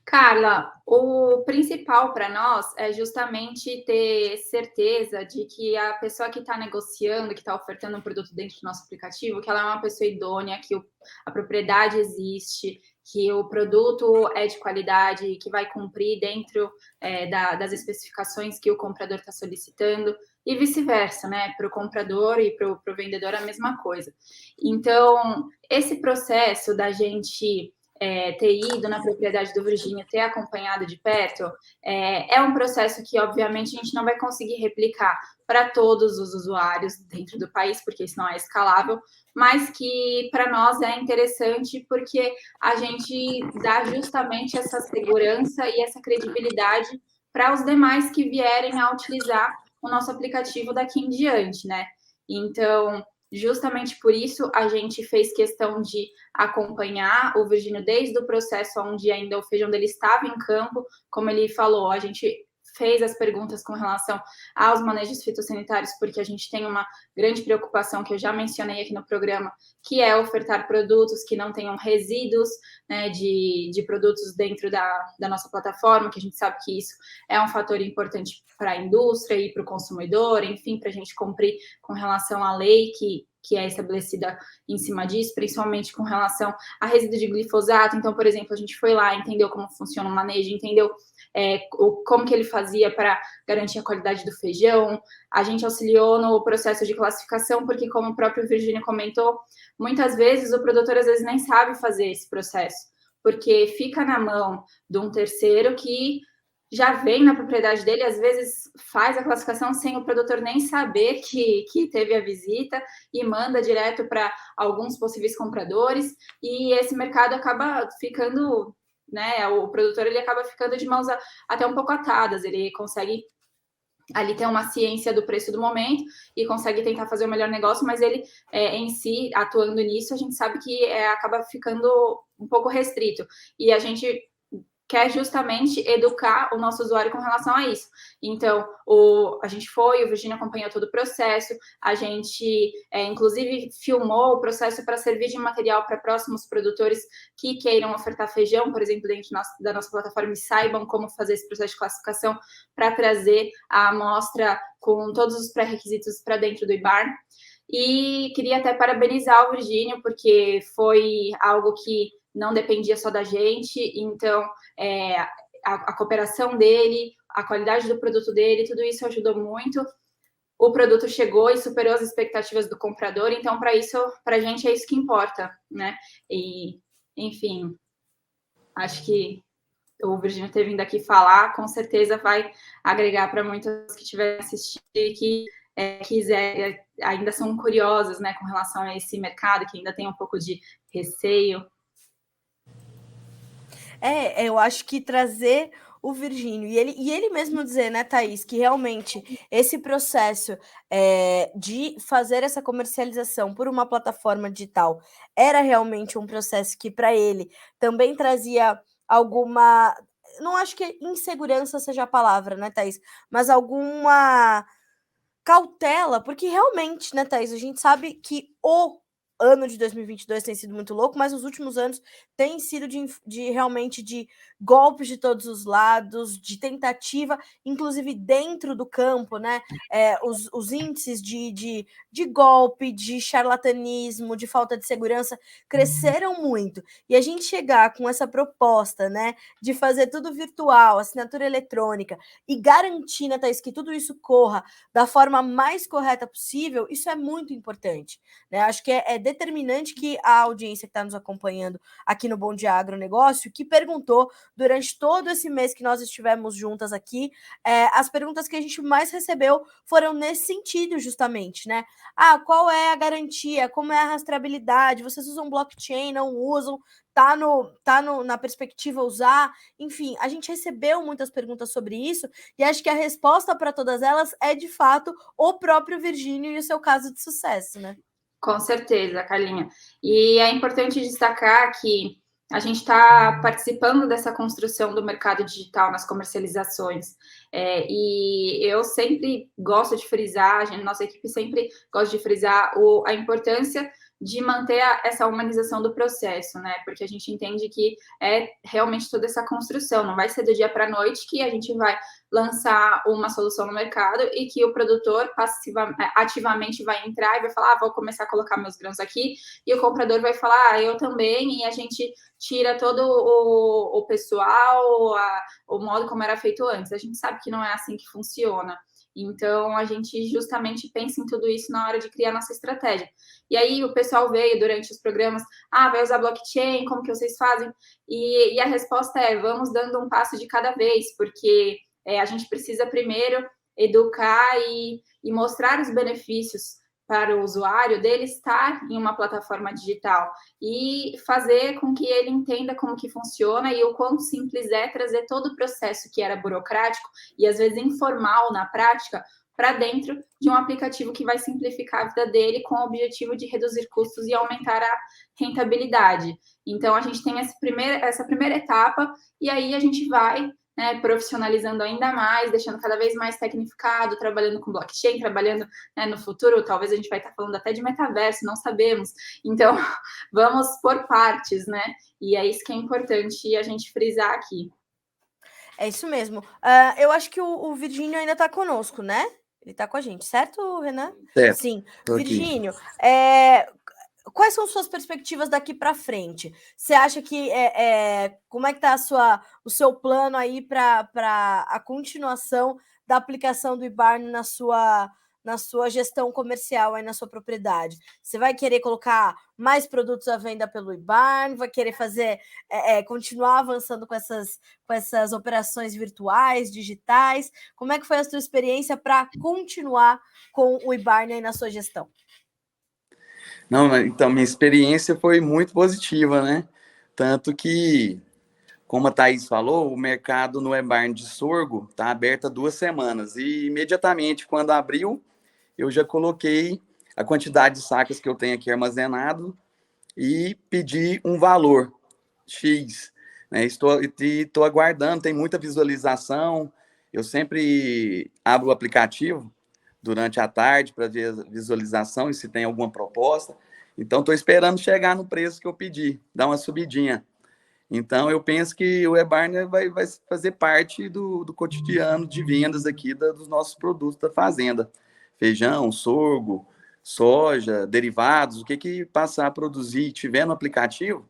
B: Carla, o principal para nós é justamente ter certeza de que a pessoa que está negociando, que está ofertando um produto dentro do nosso aplicativo, que ela é uma pessoa idônea, que a propriedade existe, que o produto é de qualidade, que vai cumprir dentro das especificações que o comprador está solicitando, e vice-versa, né? Para o comprador e para o vendedor a mesma coisa. Então, esse processo da gente ter ido na propriedade do Virgínio, ter acompanhado de perto, é um processo que, obviamente, a gente não vai conseguir replicar para todos os usuários dentro do país, porque isso não é escalável, mas que para nós é interessante porque a gente dá justamente essa segurança e essa credibilidade para os demais que vierem a utilizar o nosso aplicativo daqui em diante, né? Então, justamente por isso, a gente fez questão de acompanhar o Virgínio desde o processo onde ainda o feijão dele estava em campo. Como ele falou, a gente fez as perguntas com relação aos manejos fitossanitários, porque a gente tem uma grande preocupação que eu já mencionei aqui no programa, que é ofertar produtos que não tenham resíduos, né, de produtos dentro da nossa plataforma, que a gente sabe que isso é um fator importante para a indústria e para o consumidor, enfim, para a gente cumprir com relação à lei que é estabelecida em cima disso, principalmente com relação a resíduo de glifosato. Então, por exemplo, a gente foi lá, entendeu como funciona o manejo, entendeu como que ele fazia para garantir a qualidade do feijão. A gente auxiliou no processo de classificação, porque como o próprio Virgínio comentou, muitas vezes o produtor às vezes nem sabe fazer esse processo, porque fica na mão de um terceiro que já vem na propriedade dele, às vezes faz a classificação sem o produtor nem saber que teve a visita e manda direto para alguns possíveis compradores, e esse mercado acaba ficando, né, o produtor ele acaba ficando de mãos até um pouco atadas, ele consegue ali ter uma ciência do preço do momento e consegue tentar fazer o melhor negócio, mas ele em si, atuando nisso, a gente sabe que acaba ficando um pouco restrito, e a gente quer justamente educar o nosso usuário com relação a isso. Então, a gente o Virgínio acompanhou todo o processo, a gente, inclusive, filmou o processo para servir de material para próximos produtores que queiram ofertar feijão, por exemplo, dentro da nossa plataforma, e saibam como fazer esse processo de classificação para trazer a amostra com todos os pré-requisitos para dentro do IBAR. E queria até parabenizar o Virgínio, porque foi algo que não dependia só da gente, então a cooperação dele, a qualidade do produto dele, tudo isso ajudou muito. O produto chegou e superou as expectativas do comprador, então para a gente é isso que importa, né? E, enfim, acho que o Virgínio ter vindo aqui falar, com certeza vai agregar para muitos que estiverem assistindo e que ainda são curiosos, né, com relação a esse mercado, que ainda tem um pouco de receio.
A: Eu acho que trazer o Virgínio, e ele mesmo dizer, né, Thaís, que realmente esse processo de fazer essa comercialização por uma plataforma digital era realmente um processo que, para ele, também trazia alguma. Não acho que insegurança seja a palavra, né, Thaís? Mas alguma cautela, porque realmente, né, Thaís, a gente sabe que o ano de 2022 tem sido muito louco, mas os últimos anos têm sido de realmente de golpes de todos os lados, de tentativa, inclusive dentro do campo, né? Os índices de golpe, de charlatanismo, de falta de segurança cresceram muito. E a gente chegar com essa proposta, né, de fazer tudo virtual, assinatura eletrônica, e garantir, né, Thaís, que tudo isso corra da forma mais correta possível, isso é muito importante. Né? Acho que é determinante que a audiência que está nos acompanhando aqui no Bom Dia Agronegócio, que perguntou durante todo esse mês que nós estivemos juntas aqui, as perguntas que a gente mais recebeu foram nesse sentido, justamente, né? Qual é a garantia? Como é a rastreabilidade? Vocês usam blockchain, não usam? Na perspectiva usar? Enfim, a gente recebeu muitas perguntas sobre isso e acho que a resposta para todas elas é, de fato, o próprio Virgínio e o seu caso de sucesso, né?
B: Com certeza, Carlinha. E é importante destacar que a gente está participando dessa construção do mercado digital nas comercializações. E eu sempre gosto de frisar, nossa equipe sempre gosta de frisar a importância de manter essa humanização do processo, né? Porque a gente entende que é realmente toda essa construção, não vai ser do dia para a noite que a gente vai lançar uma solução no mercado e que o produtor ativamente vai entrar e vai falar, vou começar a colocar meus grãos aqui, e o comprador vai falar, eu também, e a gente tira todo o pessoal, o modo como era feito antes. A gente sabe que não é assim que funciona. Então, a gente justamente pensa em tudo isso na hora de criar nossa estratégia. E aí, o pessoal veio durante os programas, vai usar blockchain, como que vocês fazem? E a resposta é, vamos dando um passo de cada vez, porque a gente precisa primeiro educar e mostrar os benefícios para o usuário dele estar em uma plataforma digital e fazer com que ele entenda como que funciona e o quão simples é trazer todo o processo que era burocrático e às vezes informal na prática para dentro de um aplicativo que vai simplificar a vida dele com o objetivo de reduzir custos e aumentar a rentabilidade. Então, a gente tem essa primeira etapa e aí a gente vai profissionalizando ainda mais, deixando cada vez mais tecnificado, trabalhando com blockchain, trabalhando no futuro, talvez a gente vai estar falando até de metaverso, não sabemos. Então, vamos por partes, né? E é isso que é importante a gente frisar aqui.
A: É isso mesmo. Eu acho que o Virgínio ainda está conosco, né? Ele está com a gente, certo, Renan?
C: Certo.
A: Sim.
C: Tô aqui.
A: Virgínio, quais são suas perspectivas daqui para frente? Você acha que como é que está o seu plano aí para a continuação da aplicação do IBARN na sua gestão comercial aí na sua propriedade? Você vai querer colocar mais produtos à venda pelo IBARN? Vai querer fazer continuar avançando com essas operações virtuais, digitais? Como é que foi a sua experiência para continuar com o IBARN aí na sua gestão?
C: Não, então, minha experiência foi muito positiva, né? Tanto que, como a Thaís falou, o mercado no IBARN de sorgo está aberto há 2 semanas. E, imediatamente, quando abriu, eu já coloquei a quantidade de sacas que eu tenho aqui armazenado e pedi um valor X. Né? Estou aguardando, tem muita visualização. Eu sempre abro o aplicativo durante a tarde para ver a visualização e se tem alguma proposta. Então, estou esperando chegar no preço que eu pedi, dar uma subidinha. Então, eu penso que o IBARN vai fazer parte do cotidiano de vendas aqui dos nossos produtos da fazenda. Feijão, sorgo, soja, derivados, o que passar a produzir tiver no aplicativo.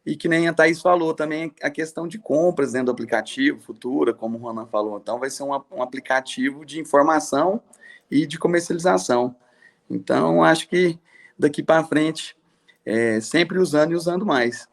C: E que nem a Thaís falou, também a questão de compras dentro do aplicativo, futura, como o Ronan falou. Então, vai ser um aplicativo de informação e de comercialização. Então, acho que daqui para frente, sempre usando e usando mais.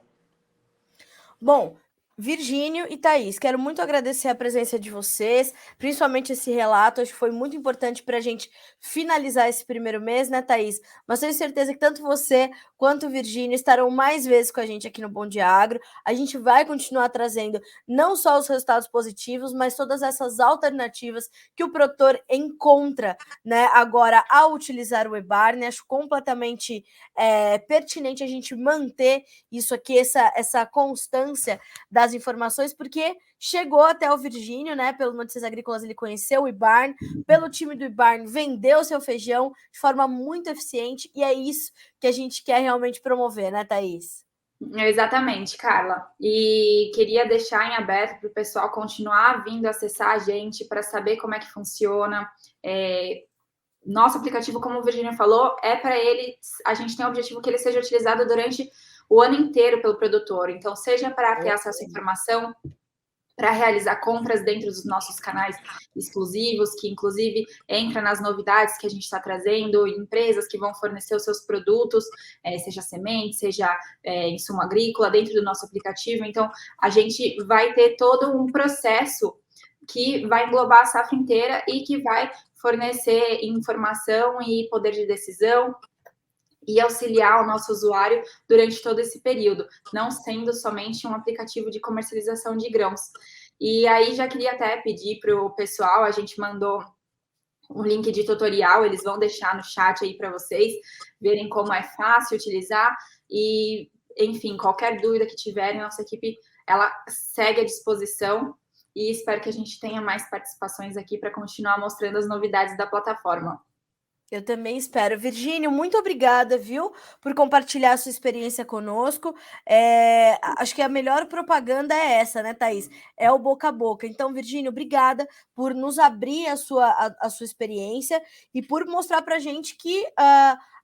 A: Bom, Virgínio e Thaís, quero muito agradecer a presença de vocês, principalmente esse relato, acho que foi muito importante para a gente finalizar esse primeiro mês, né, Thaís? Mas tenho certeza que tanto você quanto o Virgínio estarão mais vezes com a gente aqui no Bom Dia Agro. A gente vai continuar trazendo não só os resultados positivos, mas todas essas alternativas que o produtor encontra, né, agora ao utilizar o EBARNE. Acho completamente pertinente a gente manter isso aqui, essa constância das informações, porque chegou até o Virgínio, né? Pelo Notícias Agrícolas, ele conheceu o IBARN, pelo time do IBARN, vendeu seu feijão de forma muito eficiente, e é isso que a gente quer realmente promover, né, Thaís?
B: Exatamente, Carla. E queria deixar em aberto para o pessoal continuar vindo acessar a gente para saber como é que funciona. Nosso aplicativo, como o Virgínio falou, é para ele, a gente tem o objetivo que ele seja utilizado durante o ano inteiro pelo produtor. Então, seja para ter acesso à informação, para realizar compras dentro dos nossos canais exclusivos, que inclusive entra nas novidades que a gente está trazendo, empresas que vão fornecer os seus produtos, seja semente, seja insumo agrícola, dentro do nosso aplicativo. Então, a gente vai ter todo um processo que vai englobar a safra inteira e que vai fornecer informação e poder de decisão e auxiliar o nosso usuário durante todo esse período, não sendo somente um aplicativo de comercialização de grãos. E aí já queria até pedir para o pessoal, a gente mandou um link de tutorial, eles vão deixar no chat aí para vocês verem como é fácil utilizar e, enfim, qualquer dúvida que tiverem, nossa equipe, ela segue à disposição e espero que a gente tenha mais participações aqui para continuar mostrando as novidades da plataforma.
A: Eu também espero. Virgínio, muito obrigada, viu, por compartilhar a sua experiência conosco. Acho que a melhor propaganda é essa, né, Thaís? É o boca a boca. Então, Virgínio, obrigada por nos abrir a sua experiência e por mostrar para a gente que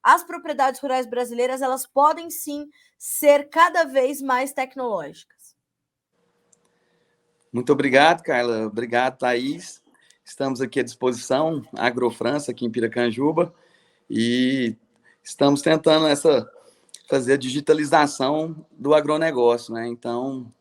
A: as propriedades rurais brasileiras, elas podem sim ser cada vez mais tecnológicas.
C: Muito obrigado, Carla. Obrigado, Thaís. Estamos aqui à disposição, Agrofrança, aqui em Piracanjuba, e estamos tentando fazer a digitalização do agronegócio, né? Então,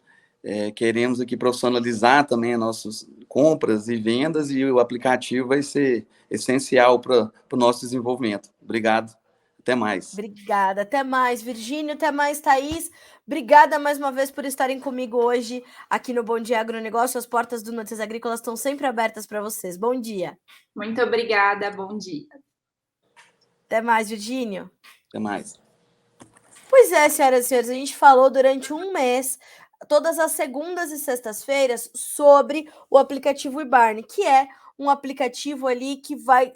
C: queremos aqui profissionalizar também as nossas compras e vendas, e o aplicativo vai ser essencial para o nosso desenvolvimento. Obrigado. Até mais.
A: Obrigada. Até mais, Virgínio. Até mais, Thaís. Obrigada mais uma vez por estarem comigo hoje aqui no Bom Dia Agronegócio. As portas do Notícias Agrícolas estão sempre abertas para vocês. Bom dia.
B: Muito obrigada. Bom dia.
A: Até mais, Virgínio.
C: Até mais.
A: Pois é, senhoras e senhores, a gente falou durante um mês, todas as segundas e sextas-feiras, sobre o aplicativo IBARN, que é um aplicativo ali que vai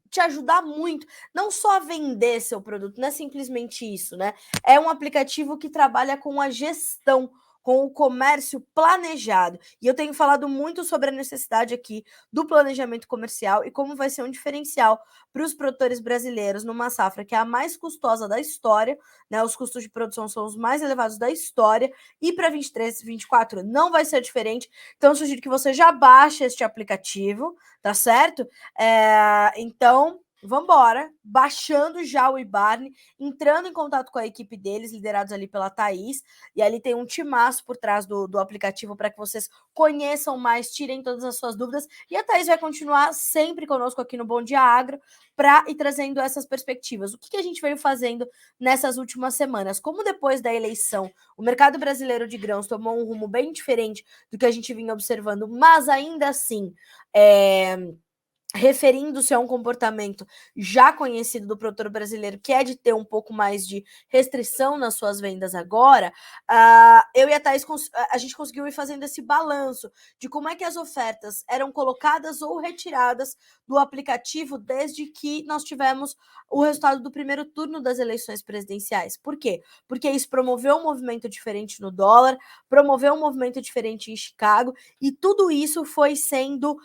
A: te ajudar muito, não só a vender seu produto, não é simplesmente isso, né? É um aplicativo que trabalha com a gestão, com o comércio planejado. E eu tenho falado muito sobre a necessidade aqui do planejamento comercial e como vai ser um diferencial para os produtores brasileiros numa safra que é a mais custosa da história, né? Os custos de produção são os mais elevados da história, e para 23, 24 não vai ser diferente. Então, eu sugiro que você já baixe este aplicativo, tá certo? Então, vamos embora, baixando já o IBARN, entrando em contato com a equipe deles, liderados ali pela Thaís, e ali tem um timaço por trás do aplicativo para que vocês conheçam mais, tirem todas as suas dúvidas, e a Thaís vai continuar sempre conosco aqui no Bom Dia Agro para ir trazendo essas perspectivas. O que a gente veio fazendo nessas últimas semanas? Como depois da eleição o mercado brasileiro de grãos tomou um rumo bem diferente do que a gente vinha observando, mas ainda assim referindo-se a um comportamento já conhecido do produtor brasileiro, que é de ter um pouco mais de restrição nas suas vendas agora, eu e a Thaís, a gente conseguiu ir fazendo esse balanço de como é que as ofertas eram colocadas ou retiradas do aplicativo desde que nós tivemos o resultado do primeiro turno das eleições presidenciais. Por quê? Porque isso promoveu um movimento diferente no dólar, promoveu um movimento diferente em Chicago, e tudo isso foi sendo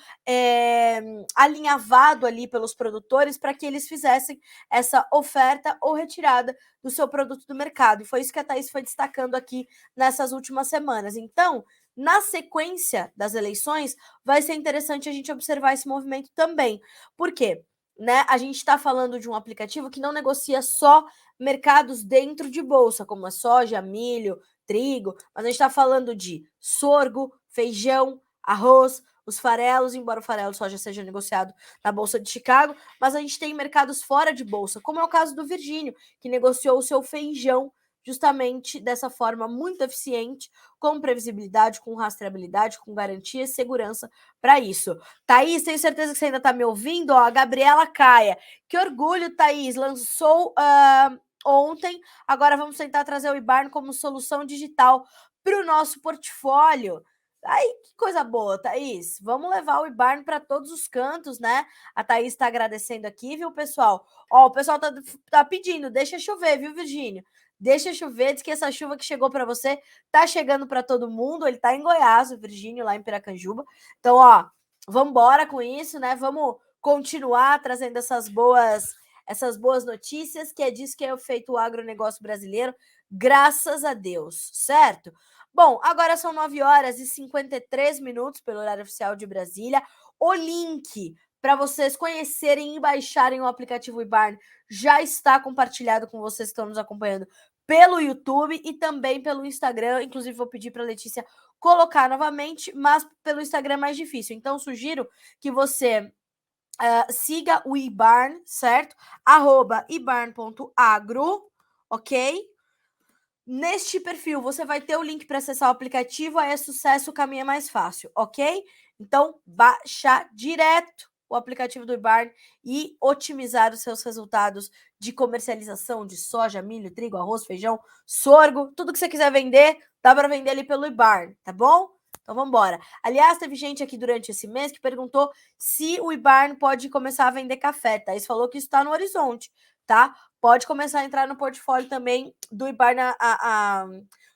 A: alinhavado ali pelos produtores para que eles fizessem essa oferta ou retirada do seu produto do mercado. E foi isso que a Thaís foi destacando aqui nessas últimas semanas. Então, na sequência das eleições, vai ser interessante a gente observar esse movimento também. Por quê? Né? A gente está falando de um aplicativo que não negocia só mercados dentro de bolsa, como a soja, milho, trigo, mas a gente está falando de sorgo, feijão, arroz, os farelos, embora o farelo soja seja negociado na Bolsa de Chicago, mas a gente tem mercados fora de bolsa, como é o caso do Virgínio, que negociou o seu feijão justamente dessa forma muito eficiente, com previsibilidade, com rastreabilidade, com garantia e segurança para isso. Thaís, tenho certeza que você ainda está me ouvindo, ó, a Gabriela Caia. Que orgulho, Thaís, lançou ontem, agora vamos tentar trazer o IBARN como solução digital para o nosso portfólio. Aí, que coisa boa, Thaís. Vamos levar o IBARN para todos os cantos, né? A Thaís está agradecendo aqui, viu, pessoal? Ó, o pessoal tá pedindo, deixa chover, viu, Virgínio? Deixa chover, diz que essa chuva que chegou para você tá chegando para todo mundo. Ele tá em Goiás, o Virgínio, lá em Piracanjuba. Então, ó, vamos embora com isso, né? Vamos continuar trazendo essas boas notícias, que é disso que é feito o agronegócio brasileiro, graças a Deus, certo? Bom, agora são 9h53 pelo horário oficial de Brasília. O link para vocês conhecerem e baixarem o aplicativo IBARN já está compartilhado com vocês que estão nos acompanhando pelo YouTube e também pelo Instagram. Inclusive, vou pedir para a Letícia colocar novamente, mas pelo Instagram é mais difícil. Então, sugiro que você siga o IBARN, certo? @ibarn.agro, ok? Neste perfil, você vai ter o link para acessar o aplicativo, aí é sucesso, o caminho é mais fácil, ok? Então, baixar direto o aplicativo do IBARN e otimizar os seus resultados de comercialização de soja, milho, trigo, arroz, feijão, sorgo, tudo que você quiser vender, dá para vender ali pelo IBARN, tá bom? Então, vamos embora. Aliás, teve gente aqui durante esse mês que perguntou se o IBARN pode começar a vender café, tá? Isso falou que isso está no horizonte, tá? Pode começar a entrar no portfólio também do IBARN a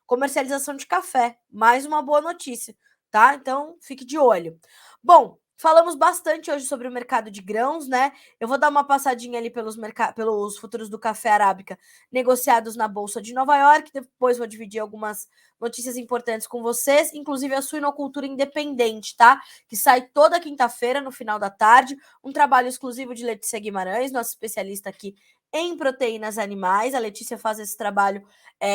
A: comercialização de café. Mais uma boa notícia, tá? Então, fique de olho. Bom, falamos bastante hoje sobre o mercado de grãos, né? Eu vou dar uma passadinha ali pelos futuros do café arábica negociados na Bolsa de Nova York. Depois vou dividir algumas notícias importantes com vocês, inclusive a suinocultura independente, tá? Que sai toda quinta-feira, no final da tarde. Um trabalho exclusivo de Letícia Guimarães, nossa especialista aqui em proteínas animais. A Letícia faz esse trabalho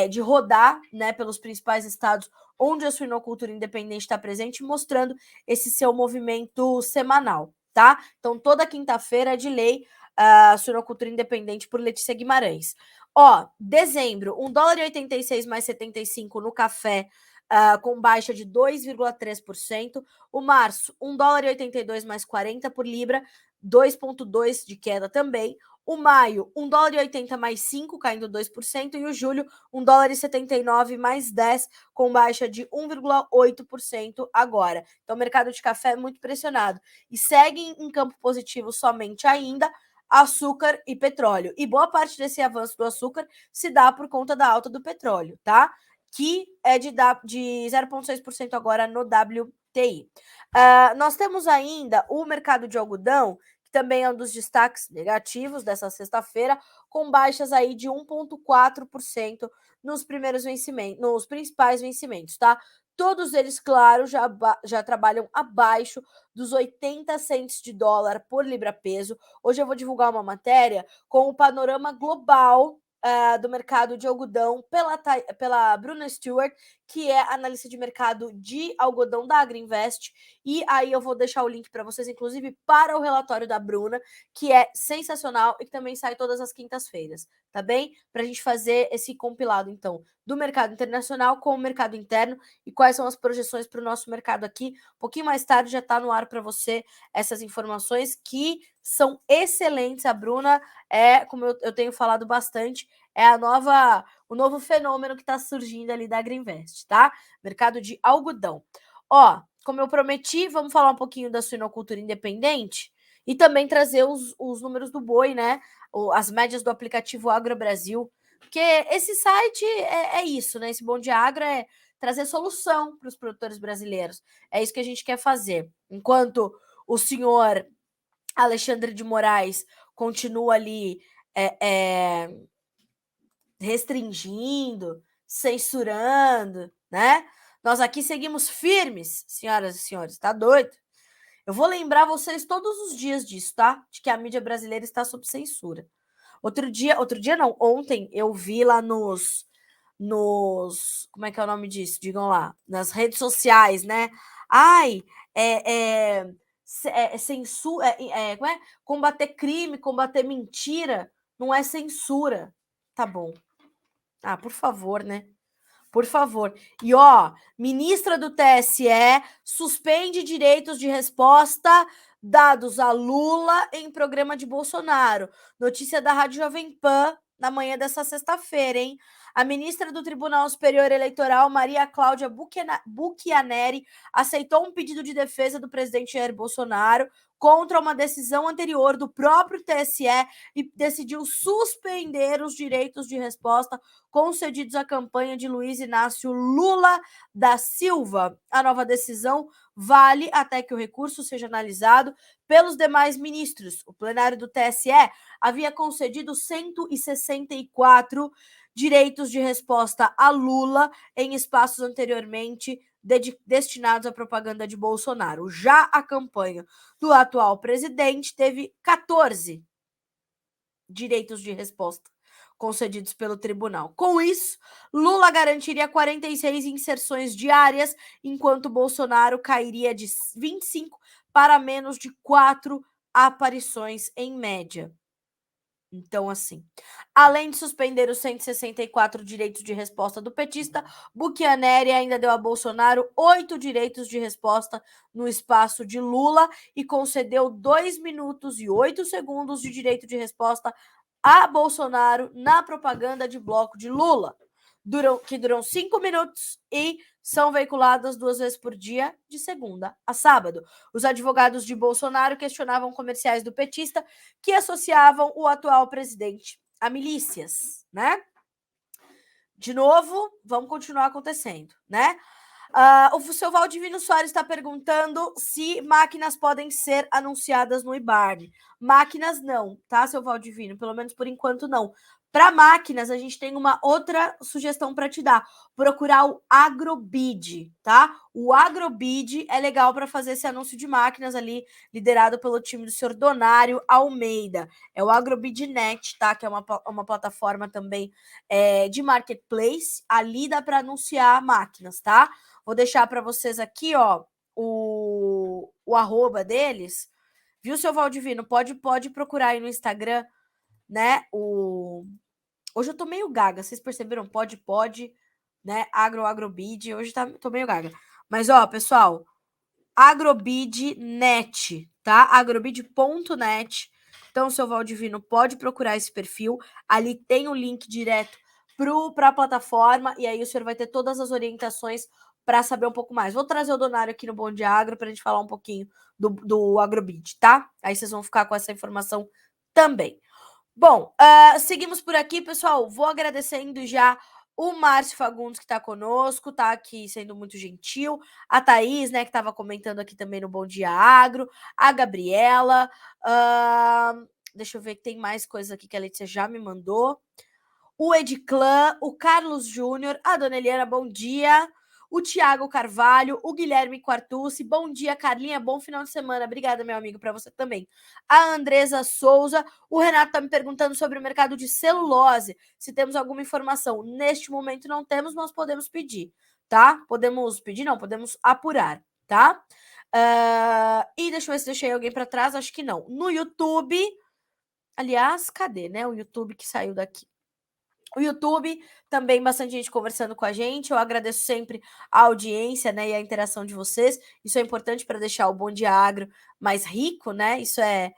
A: de rodar, né, pelos principais estados onde a suinocultura independente está presente, mostrando esse seu movimento semanal, tá? Então, toda quinta-feira é de lei a suinocultura independente por Letícia Guimarães. Ó, dezembro, $1,86 mais 75 no café, com baixa de 2,3%. O março, $1,82 mais 40 por libra, 2,2% de queda também. O maio, $1,80 mais 5, caindo 2%. E o julho, $1,79 mais 10, com baixa de 1,8% agora. Então, o mercado de café é muito pressionado. E segue em campo positivo somente ainda açúcar e petróleo. E boa parte desse avanço do açúcar se dá por conta da alta do petróleo, tá? Que é de 0,6% agora no WTI. Nós temos ainda o mercado de algodão, que também é um dos destaques negativos dessa sexta-feira, com baixas aí de 1,4% nos principais vencimentos, tá? Todos eles, claro, já trabalham abaixo dos 80 cents de dólar por libra-peso. Hoje eu vou divulgar uma matéria com o panorama global do mercado de algodão pela Bruna Stewart, que é analista de mercado de algodão da Agriinvest. E aí eu vou deixar o link para vocês, inclusive, para o relatório da Bruna, que é sensacional e que também sai todas as quintas-feiras, tá bem? Para a gente fazer esse compilado, então, do mercado internacional com o mercado interno e quais são as projeções para o nosso mercado aqui. Um pouquinho mais tarde já está no ar para você essas informações que são excelentes. A Bruna como eu tenho falado bastante, o novo fenômeno que está surgindo ali da Agriinvest, tá? Mercado de algodão. Ó, como eu prometi, vamos falar um pouquinho da suinocultura independente e também trazer os números do boi, né? As médias do aplicativo Agro Brasil, porque esse site é isso, né? Esse Bom Dia Agro é trazer solução para os produtores brasileiros. É isso que a gente quer fazer. Enquanto o senhor Alexandre de Moraes continua ali restringindo, censurando, né? Nós aqui seguimos firmes, senhoras e senhores, tá doido? Eu vou lembrar vocês todos os dias disso, tá? De que a mídia brasileira está sob censura. Ontem eu vi lá como é que é o nome disso? Digam lá, nas redes sociais, né? Ai, censura, como é? Combater crime, combater mentira, não é censura. Tá bom. Ah, por favor, né? Por favor. E, ministra do TSE suspende direitos de resposta dados a Lula em programa de Bolsonaro. Notícia da Rádio Jovem Pan na manhã dessa sexta-feira, hein? A ministra do Tribunal Superior Eleitoral, Maria Cláudia Buchianeri, aceitou um pedido de defesa do presidente Jair Bolsonaro contra uma decisão anterior do próprio TSE e decidiu suspender os direitos de resposta concedidos à campanha de Luiz Inácio Lula da Silva. A nova decisão vale até que o recurso seja analisado pelos demais ministros. O plenário do TSE havia concedido 164 direitos de resposta a Lula em espaços anteriormente destinados à propaganda de Bolsonaro. Já a campanha do atual presidente teve 14 direitos de resposta concedidos pelo tribunal. Com isso, Lula garantiria 46 inserções diárias, enquanto Bolsonaro cairia de 25 para menos de 4 aparições em média. Então, assim, além de suspender os 164 direitos de resposta do petista, Buchianeri ainda deu a Bolsonaro 8 direitos de resposta no espaço de Lula e concedeu 2 minutos e 8 segundos de direito de resposta a Bolsonaro na propaganda de bloco de Lula, que duram 5 minutos e são veiculadas 2 vezes por dia, de segunda a sábado. Os advogados de Bolsonaro questionavam comerciais do petista que associavam o atual presidente a milícias, né? De novo, vamos continuar acontecendo, né? O seu Valdivino Soares está perguntando se máquinas podem ser anunciadas no IBARN. Máquinas não, tá, seu Valdivino? Pelo menos por enquanto não. Para máquinas, a gente tem uma outra sugestão para te dar. Procurar o Agrobid, tá? O Agrobid é legal para fazer esse anúncio de máquinas ali, liderado pelo time do senhor Donário Almeida. É o Agrobidnet, tá? Que é uma plataforma também de marketplace. Ali dá para anunciar máquinas, tá? Vou deixar para vocês aqui, o arroba deles. Viu, seu Valdivino? Pode procurar aí no Instagram, né? Hoje eu tô meio gaga, vocês perceberam? Pode, né? Agrobid, hoje tô meio gaga. Mas, pessoal, Agrobidnet, tá? Agrobid.net. Então, seu Valdivino pode procurar esse perfil. Ali tem o link direto para a plataforma e aí o senhor vai ter todas as orientações para saber um pouco mais. Vou trazer o Donário aqui no Bom de Agro para a gente falar um pouquinho do Agrobid, tá? Aí vocês vão ficar com essa informação também. Bom, seguimos por aqui, pessoal. Vou agradecendo já o Márcio Fagundes, que está conosco, tá aqui sendo muito gentil. A Thaís, né, que estava comentando aqui também no Bom Dia Agro. A Gabriela. Deixa eu ver que tem mais coisas aqui que a Letícia já me mandou. O Edclã, o Carlos Júnior, a Dona Eliana, bom dia. O Tiago Carvalho, o Guilherme Quartucci, bom dia, Carlinha, bom final de semana. Obrigada, meu amigo, para você também. A Andresa Souza, o Renato está me perguntando sobre o mercado de celulose, se temos alguma informação. Neste momento não temos, mas podemos pedir, tá? Podemos pedir, não, podemos apurar, tá? E deixa eu ver se deixei alguém para trás, acho que não. No YouTube, aliás, cadê, né? O YouTube que saiu daqui. O YouTube, também bastante gente conversando com a gente. Eu agradeço sempre a audiência, né, e a interação de vocês. Isso é importante para deixar o Bom Dia Agro mais rico, né? Isso é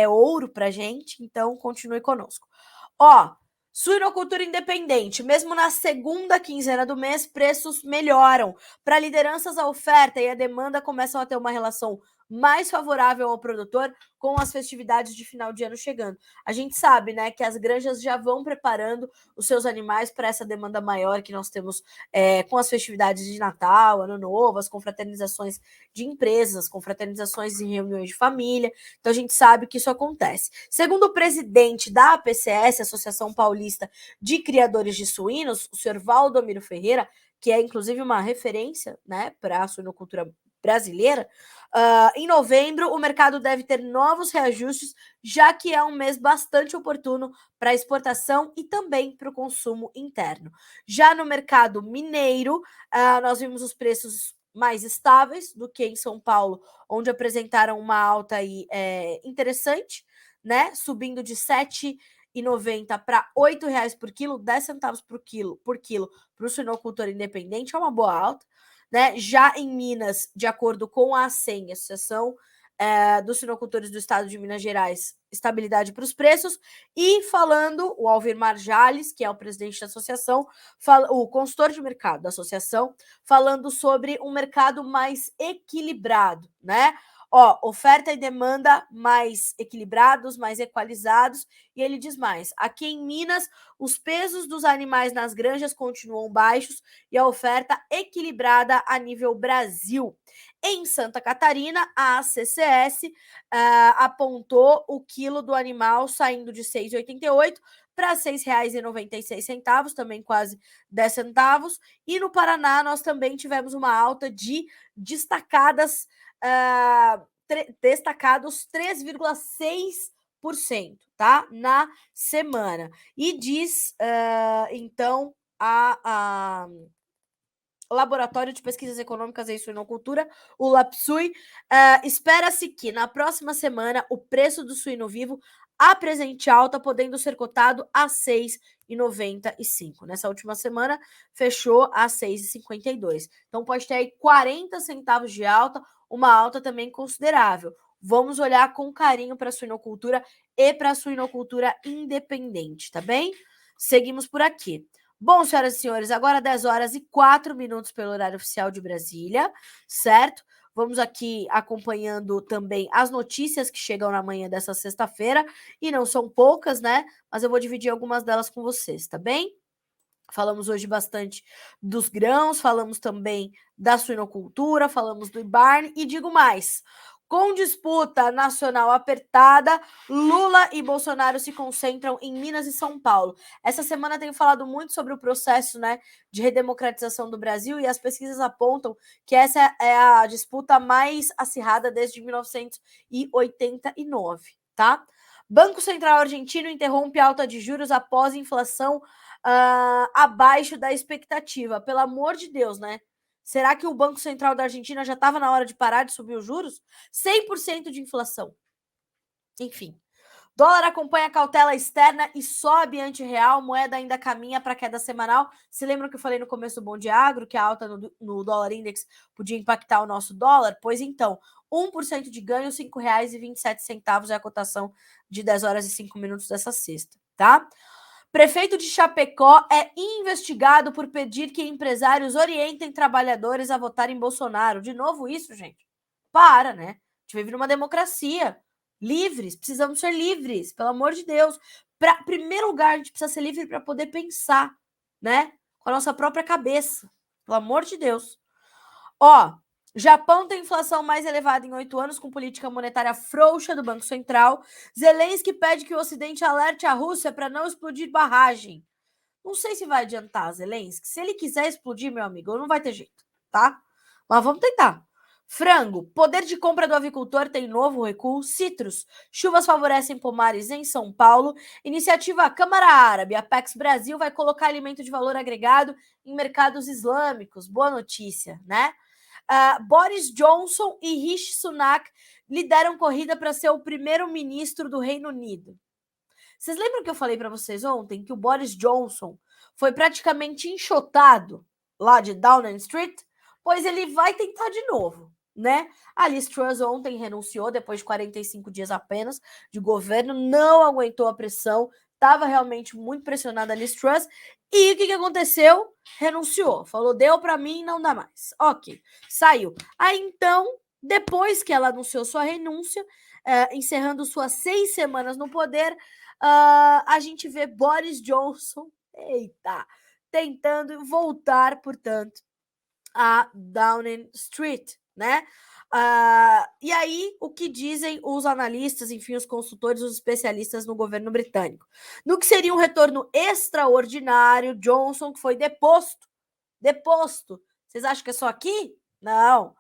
A: ouro para a gente. Então, continue conosco. Suinocultura independente. Mesmo na segunda quinzena do mês, preços melhoram. Para lideranças, a oferta e a demanda começam a ter uma relação mais favorável ao produtor com as festividades de final de ano chegando. A gente sabe, né, que as granjas já vão preparando os seus animais para essa demanda maior que nós temos com as festividades de Natal, Ano Novo, as confraternizações de empresas, confraternizações em reuniões de família. Então, a gente sabe que isso acontece. Segundo o presidente da APCS, Associação Paulista de Criadores de Suínos, o senhor Valdomiro Ferreira, que é, inclusive, uma referência, né, para a suinocultura brasileira, em novembro o mercado deve ter novos reajustes, já que é um mês bastante oportuno para exportação e também para o consumo interno. Já no mercado mineiro, nós vimos os preços mais estáveis do que em São Paulo, onde apresentaram uma alta aí, interessante, né? Subindo de R$ 7,90 para R$ 8,00 por quilo, 10 centavos por quilo para o suinocultor independente, é uma boa alta. Né? Já em Minas, de acordo com a ASEM, Associação dos Suinocultores do Estado de Minas Gerais, estabilidade para os preços. E falando, o Alvimar Jales, que é o presidente da associação, o consultor de mercado da associação, falando sobre um mercado mais equilibrado, né? Oferta e demanda mais equilibrados, mais equalizados, e ele diz mais: aqui em Minas, os pesos dos animais nas granjas continuam baixos e a oferta equilibrada a nível Brasil. Em Santa Catarina, a ACCS apontou o quilo do animal saindo de R$ 6,88 para R$ 6,96, também quase 10 centavos. E no Paraná, nós também tivemos uma alta de destacados 3,6%, tá? Na semana. E diz, então, o Laboratório de Pesquisas Econômicas em Suinocultura, o LAPSUI, espera-se que na próxima semana o preço do suíno vivo apresente alta, podendo ser cotado a R$ 6,95. Nessa última semana, fechou a R$ 6,52. Então, pode ter aí 40 centavos de alta, uma alta também considerável. Vamos olhar com carinho para a suinocultura e para a suinocultura independente, tá bem? Seguimos por aqui. Bom, senhoras e senhores, agora 10h04 pelo horário oficial de Brasília, certo? Vamos aqui acompanhando também as notícias que chegam na manhã dessa sexta-feira, e não são poucas, né? Mas eu vou dividir algumas delas com vocês, tá bem? Falamos hoje bastante dos grãos, falamos também da suinocultura, falamos do IBARN e digo mais. Com disputa nacional apertada, Lula e Bolsonaro se concentram em Minas e São Paulo. Essa semana tenho falado muito sobre o processo, né, de redemocratização do Brasil, e as pesquisas apontam que essa é a disputa mais acirrada desde 1989, tá? Banco Central argentino interrompe a alta de juros após inflação abaixo da expectativa. Pelo amor de Deus, né? Será que o Banco Central da Argentina já estava na hora de parar de subir os juros? 100% de inflação. Enfim. Dólar acompanha a cautela externa e sobe ante real. Moeda ainda caminha para queda semanal. Se lembram que eu falei no começo do Bom Dia Agro que a alta no dólar index podia impactar o nosso dólar? Pois então, 1% de ganho, R$ 5,27 é a cotação de 10h05 dessa sexta, tá? Prefeito de Chapecó é investigado por pedir que empresários orientem trabalhadores a votar em Bolsonaro. De novo isso, gente? Para, né? A gente vive numa democracia. Livres, precisamos ser livres, pelo amor de Deus. Em primeiro lugar, a gente precisa ser livre para poder pensar, né? Com a nossa própria cabeça. Pelo amor de Deus. Japão tem inflação mais elevada em 8 anos, com política monetária frouxa do Banco Central. Zelensky pede que o Ocidente alerte a Rússia para não explodir barragem. Não sei se vai adiantar, Zelensky. Se ele quiser explodir, meu amigo, não vai ter jeito, tá? Mas vamos tentar. Frango. Poder de compra do avicultor tem novo recuo. Citrus. Chuvas favorecem pomares em São Paulo. Iniciativa Câmara Árabe. Apex Brasil vai colocar alimento de valor agregado em mercados islâmicos. Boa notícia, né? Boris Johnson e Rishi Sunak lideram corrida para ser o primeiro-ministro do Reino Unido. Vocês lembram que eu falei para vocês ontem que o Boris Johnson foi praticamente enxotado lá de Downing Street? Pois ele vai tentar de novo, né? A Liz Truss ontem renunciou depois de 45 dias apenas de governo, não aguentou a pressão, estava realmente muito pressionada a Liz Truss. E o que aconteceu? Renunciou. Falou, deu para mim, não dá mais. Ok, saiu. Aí, então, depois que ela anunciou sua renúncia, encerrando suas 6 semanas no poder, a gente vê Boris Johnson, tentando voltar, portanto, a Downing Street, né? E aí, o que dizem os analistas, enfim, os consultores, os especialistas no governo britânico? No que seria um retorno extraordinário, Johnson, que foi deposto. Vocês acham que é só aqui? Não.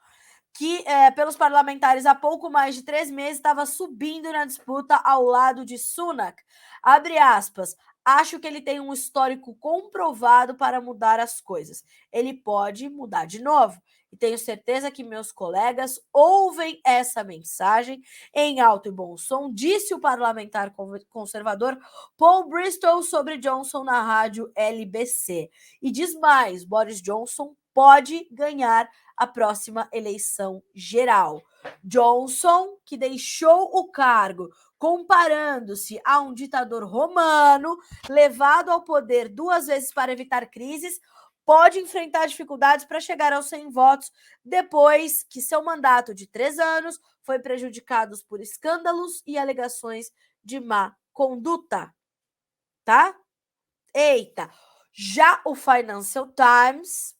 A: que, pelos parlamentares há pouco mais de 3 meses, estava subindo na disputa ao lado de Sunak. Abre aspas. Acho que ele tem um histórico comprovado para mudar as coisas. Ele pode mudar de novo. E tenho certeza que meus colegas ouvem essa mensagem em alto e bom som, disse o parlamentar conservador Paul Bristol sobre Johnson na rádio LBC. E diz mais, Boris Johnson pode ganhar a próxima eleição geral. Johnson, que deixou o cargo comparando-se a um ditador romano, levado ao poder 2 vezes para evitar crises, pode enfrentar dificuldades para chegar aos 100 votos, depois que seu mandato de 3 anos foi prejudicado por escândalos e alegações de má conduta. Tá? Eita! Já o Financial Times,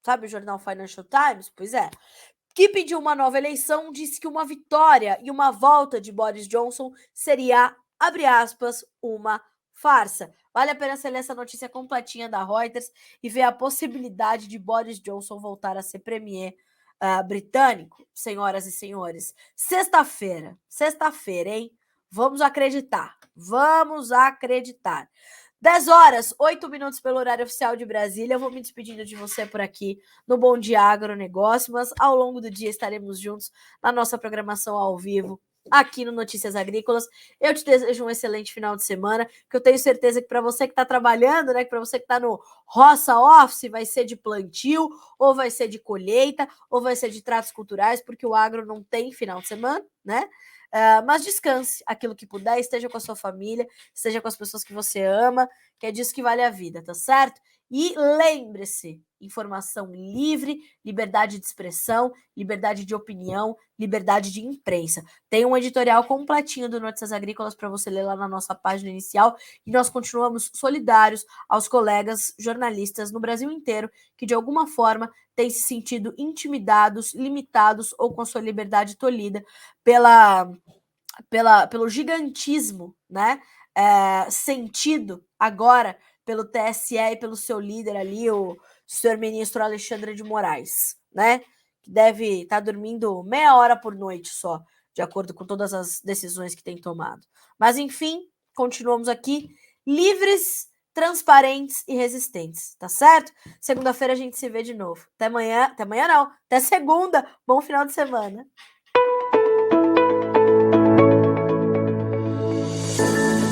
A: sabe o jornal Financial Times? Pois é. Que pediu uma nova eleição, disse que uma vitória e uma volta de Boris Johnson seria, abre aspas, uma farsa. Vale a pena você ler essa notícia completinha da Reuters e ver a possibilidade de Boris Johnson voltar a ser premier britânico, senhoras e senhores. Sexta-feira, hein? Vamos acreditar. 10 horas, 8 minutos pelo horário oficial de Brasília. Eu vou me despedindo de você por aqui no Bom Dia Agronegócio, mas ao longo do dia estaremos juntos na nossa programação ao vivo aqui no Notícias Agrícolas. Eu te desejo um excelente final de semana, que eu tenho certeza que para você que está trabalhando, né, que para você que está no roça office, vai ser de plantio, ou vai ser de colheita, ou vai ser de tratos culturais, porque o agro não tem final de semana, né? Mas descanse aquilo que puder, esteja com a sua família, esteja com as pessoas que você ama, que é disso que vale a vida, tá certo? E lembre-se, informação livre, liberdade de expressão, liberdade de opinião, liberdade de imprensa. Tem um editorial completinho do Notícias Agrícolas para você ler lá na nossa página inicial, e nós continuamos solidários aos colegas jornalistas no Brasil inteiro que de alguma forma têm se sentido intimidados, limitados ou com a sua liberdade tolhida pelo gigantismo, né? Sentido agora pelo TSE e pelo seu líder ali, o senhor ministro Alexandre de Moraes, né? Que deve estar dormindo meia hora por noite só, de acordo com todas as decisões que tem tomado. Mas, enfim, continuamos aqui, livres, transparentes e resistentes, tá certo? Segunda-feira a gente se vê de novo. Até amanhã não, até segunda. Bom final de semana.